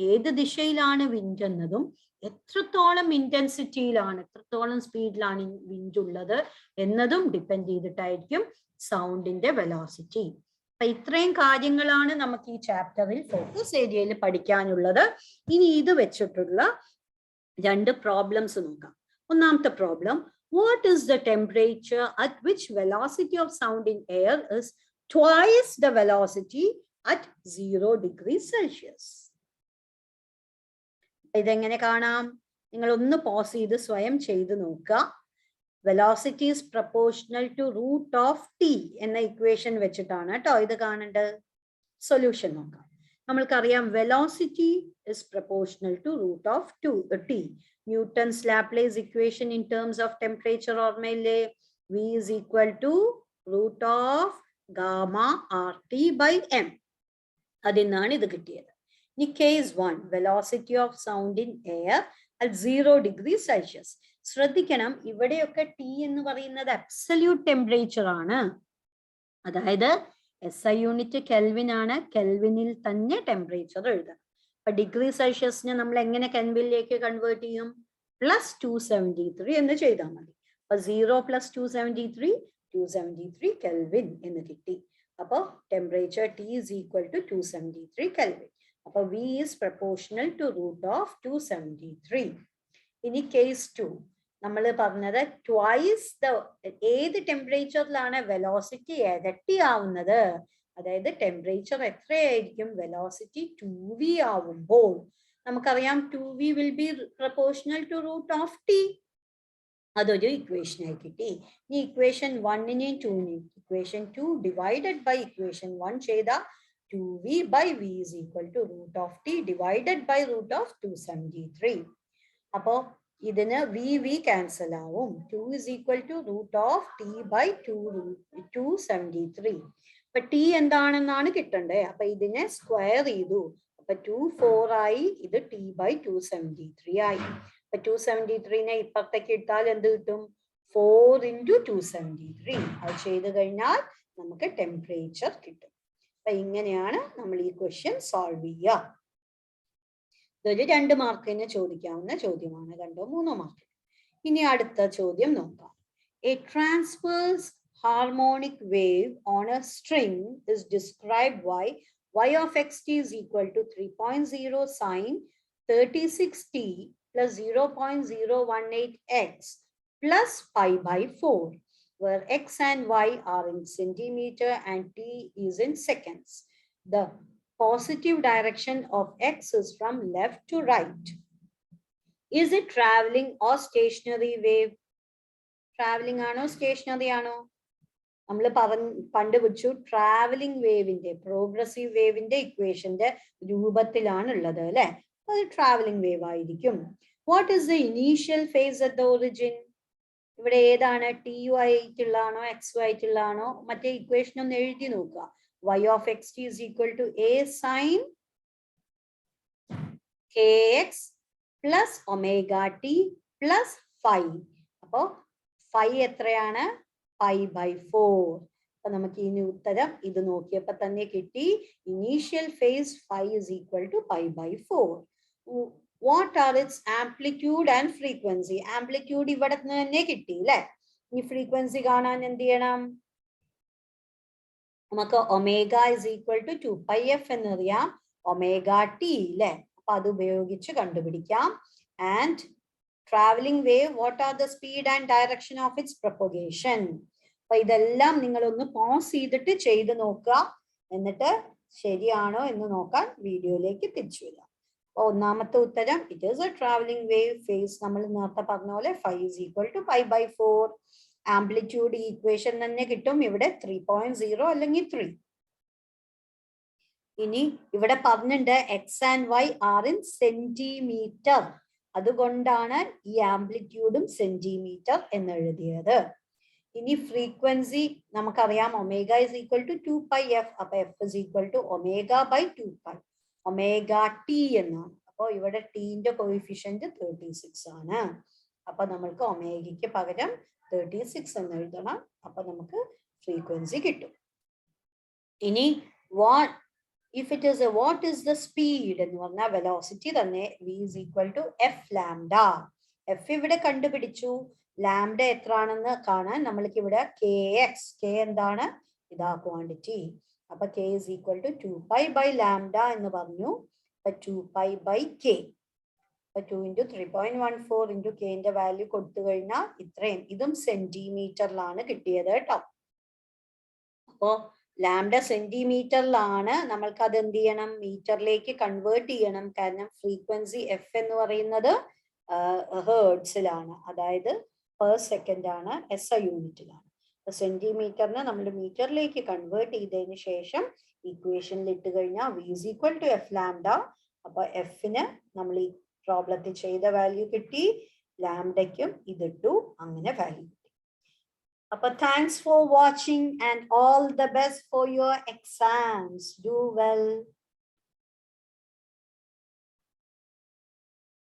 ഏത് ദിശയിലാണ് വിൻഡ് എന്നതും എത്രത്തോളം ഇന്റൻസിറ്റിയിലാണ്, എത്രത്തോളം സ്പീഡിലാണ് വിൻഡ് ഉള്ളത് എന്നതും ഡിപ്പെൻഡ് ചെയ്തിട്ടായിരിക്കും സൗണ്ടിന്റെ വെലോസിറ്റി. അപ്പൊ ഇത്രയും കാര്യങ്ങളാണ് നമുക്ക് ഈ ചാപ്റ്ററിൽ ഫോക്കസ് ഏരിയയിൽ പഠിക്കാനുള്ളത്. ഇനി ഇത് വെച്ചിട്ടുള്ള രണ്ട് പ്രോബ്ലംസ് നോക്കാം. ഒന്നാമത്തെ problem, what is the temperature at which velocity of sound in air is twice the velocity at 0 degrees Celsius? ഇതെങ്ങനെ കാണാം? നിങ്ങൾ ഒന്ന് പോസ് ചെയ്ത് സ്വയം ചെയ്ത് നോക്കുക. Velocity is proportional to root of T എന്ന ഇക്വേഷൻ വെച്ചിട്ടാണ് കേട്ടോ ഇത് കാണേണ്ടത്. സൊല്യൂഷൻ നോക്കാം. നമ്മൾക്കറിയാം velocity is proportional to root of T. Newton's Laplace equation in terms of temperature ഓർമ്മയില്ലേ? V is equal to root of gamma RT by M. അതിന്നാണ് ഇത് കിട്ടിയത്. ഇനി case 1, velocity of sound in air at 0 degrees Celsius. ശ്രദ്ധിക്കണം, ഇവിടെയൊക്കെ T എന്ന് പറയുന്നത് അബ്സല്യൂട്ട് ടെമ്പറേച്ചർ ആണ്. അതായത് SI യൂണിറ്റ് കെൽവിൻ ആണ്. കെൽവിനിൽ തന്നെ ടെമ്പറേച്ചർ എഴുതണം. അപ്പൊ ഡിഗ്രി സെൽഷ്യസിനെ നമ്മൾ എങ്ങനെ കെൽവിനിലേക്ക് കൺവേർട്ട് ചെയ്യും? +273 എന്ന് ചെയ്താൽ മതി. അപ്പൊ 0 + 273 കെൽവിൻ എന്ന് കിട്ടി. അപ്പൊ temperature T is equal to 273 kelvin. അപ്പൊ V is proportional to root of 273. ഇനി കേസ് 2 നമ്മൾ പറഞ്ഞത് ട്വൈസ് ദ, ഏത് ടെമ്പറേച്ചറിലാണ് വെലോസിറ്റി ഇരട്ടിയാവുന്നത്? അതായത് ടെമ്പറേച്ചർ എത്രയായിരിക്കും? വെലോസിറ്റി 2V ആവുമ്പോൾ നമുക്കറിയാം 2V will be proportional to root of T. അതൊരു ഇക്വേഷനായി കിട്ടി. ഈ ഇക്വേഷൻ 1നെയും 2നെയും ഇക്വേഷൻ 2 ഡിവൈഡഡ് ബൈ ഇക്വേഷൻ 1 ചെയ്ത 2V by V is equal to root of T divided by root of 273. അപ്പോ ഇതിന് വി ക്യാൻസൽ ആവും. 2 is equal to root of t by 273. അപ്പൊ t എന്താണെന്നാണ് കിട്ടണ്ടേ. അപ്പൊ ഇതിനെ സ്ക്വയർ ചെയ്തു. അപ്പൊ 24 ആയി. ഇത് t by 273 ആയി. അപ്പൊ 273നെ ഇപ്പുറത്തേക്ക് ഇട്ടാൽ എന്ത് കിട്ടും? 4 into 273. അത് ചെയ്ത് കഴിഞ്ഞാൽ നമുക്ക് ടെമ്പറേച്ചർ കിട്ടും. അപ്പൊ ഇങ്ങനെയാണ് നമ്മൾ ഈ ക്വസ്റ്റ്യൻ സോൾവ് ചെയ്യുക. ഇതൊരു 2 മാർക്കിന് ചോദിക്കാവുന്ന ചോദ്യമാണ്. 2 3 മാർക്ക്. ഇനി അടുത്ത ചോദ്യം നോക്കാം. A transverse harmonic wave on a string is described by y of xt is equal to 3.0 sine 36t plus 0.018x plus pi by 4, where x and y are in centimeter and t is in seconds. The positive direction of x is from left to right. Is it traveling or stationary wave? Traveling ആണോ stationary ആണോ? നമ്മൾ കണ്ടുപിടിച്ചു ട്രാവലിംഗ് വേവിന്റെ പ്രോഗ്രസീവ് വേവിന്റെ ഇക്വേഷന്റെ രൂപത്തിലാണ് ഉള്ളത് അല്ലെ. അത് ട്രാവലിംഗ് വേവ് ആയിരിക്കും. What is the initial phase at the origin? ഇവിടെ ഏതാണ്? ടി യു ആയിട്ടുള്ളതാണോ എക്സ് ആയിട്ടുള്ളതാണോ? മറ്റേ ഇക്വേഷൻ ഒന്ന് എഴുതി നോക്കുക. y of xt is equal to a sine kx plus omega t plus phi. അപ്പോ phi എത്രയാണ്? pi by 4. അപ്പൊ നമുക്ക് ഇനി ഉത്തരം ഇത് നോക്കിയപ്പോ തന്നെ കിട്ടി. Initial face phi is equal to pi by 4. What are its amplitude and frequency? Amplitude ഇവിടെ തന്നെ കിട്ടി അല്ലെ. ഈ ഫ്രീക്വൻസി കാണാൻ എന്ത് ചെയ്യണം? നമുക്ക് omega is equal to 2πf എന്നറിയാം. ഒമേഗ ടി അല്ലെ. അപ്പൊ അത് ഉപയോഗിച്ച് കണ്ടുപിടിക്കാം. And travelling wave, what are the speed and direction of its propagation? അപ്പൊ ഇതെല്ലാം നിങ്ങൾ ഒന്ന് പോസ് ചെയ്തിട്ട് ചെയ്ത് നോക്കുക. എന്നിട്ട് ശരിയാണോ എന്ന് നോക്കാൻ വീഡിയോയിലേക്ക് തിരിച്ചു വരാം. അപ്പൊ ഒന്നാമത്തെ ഉത്തരം it is a travelling wave. Phase നമ്മൾ നേരത്തെ പറഞ്ഞ പോലെ phi is equal to pi by 4. Amplitude equation തന്നെ കിട്ടും. ഇവിടെ 3.0 അല്ലെങ്കിൽ 3. ഇനി ഇവിടെ പറഞ്ഞിട്ടുണ്ട് X and Y are in centimetre. അതുകൊണ്ടാണ് ഈ ആംപ്ലിറ്റ്യൂഡും സെന്റിമീറ്റർ എന്ന് എഴുതിയത്. ഇനി ഫ്രീക്വൻസി നമുക്കറിയാം omega is equal to 2πf. അപ്പൊ f is equal to omega by 2π. Omega t എന്നാണ്. അപ്പൊ ഇവിടെ ടീന്റെ കോഎഫിഷ്യന്റ് 36 ആണ്. അപ്പൊ നമ്മൾക്ക് ഒമേഗയ്ക്ക് പകരം 36 എന്ന് എഴുതണം. അപ്പൊ നമുക്ക് ഫ്രീക്വൻസി കിട്ടും. ഇനി വാട്ട് is the speed എന്ന് പറഞ്ഞാൽ വെലോസിറ്റി തന്നെ v is equal to f lambda. f ഇവിടെ കണ്ടുപിടിച്ചു. ലാംഡ എത്ര ആണെന്ന് കാണാൻ നമ്മൾക്ക് ഇവിടെ kx, k എന്താണ്? ഇതാ ക്വാണ്ടിറ്റി. അപ്പൊ k is equal to 2π by lambda എന്ന് പറഞ്ഞു. അപ്പൊ 2π by k. 2 into 3.14 into k ന്റെ വാല്യൂ കൊടുത്തു കഴിഞ്ഞാൽ ഇത്രയും. ഇതും സെന്റിമീറ്ററിലാണ് കിട്ടിയത് കേട്ടോ. അപ്പോ ലാംഡ സെന്റിമീറ്ററിലാണ്. നമ്മൾക്ക് അത് എന്ത് ചെയ്യണം? മീറ്ററിലേക്ക് കൺവേർട്ട് ചെയ്യണം. കാരണം ഫ്രീക്വൻസി എഫ് എന്ന് പറയുന്നത് ഹേർട്സിലാണ്, അതായത് പെർ സെക്കൻഡ് ആണ്, SI യൂണിറ്റിലാണ്. സെന്റിമീറ്ററിന് നമ്മൾ മീറ്ററിലേക്ക് കൺവേർട്ട് ചെയ്തതിന് ശേഷം ഇക്വേഷനിൽ ഇട്ട് കഴിഞ്ഞാൽ v is equal to f lambda. അപ്പൊ എഫിന് നമ്മൾ ഈ പ്രോബ്ലത്തിൽ ചെയ്ത വാല്യൂ കിട്ടി, ലാംഡയ്ക്കും ഇതിട്ടു, അങ്ങനെ വാല്യൂ കിട്ടി. അപ്പൊ thanks for watching and all the best for your exams. Do well.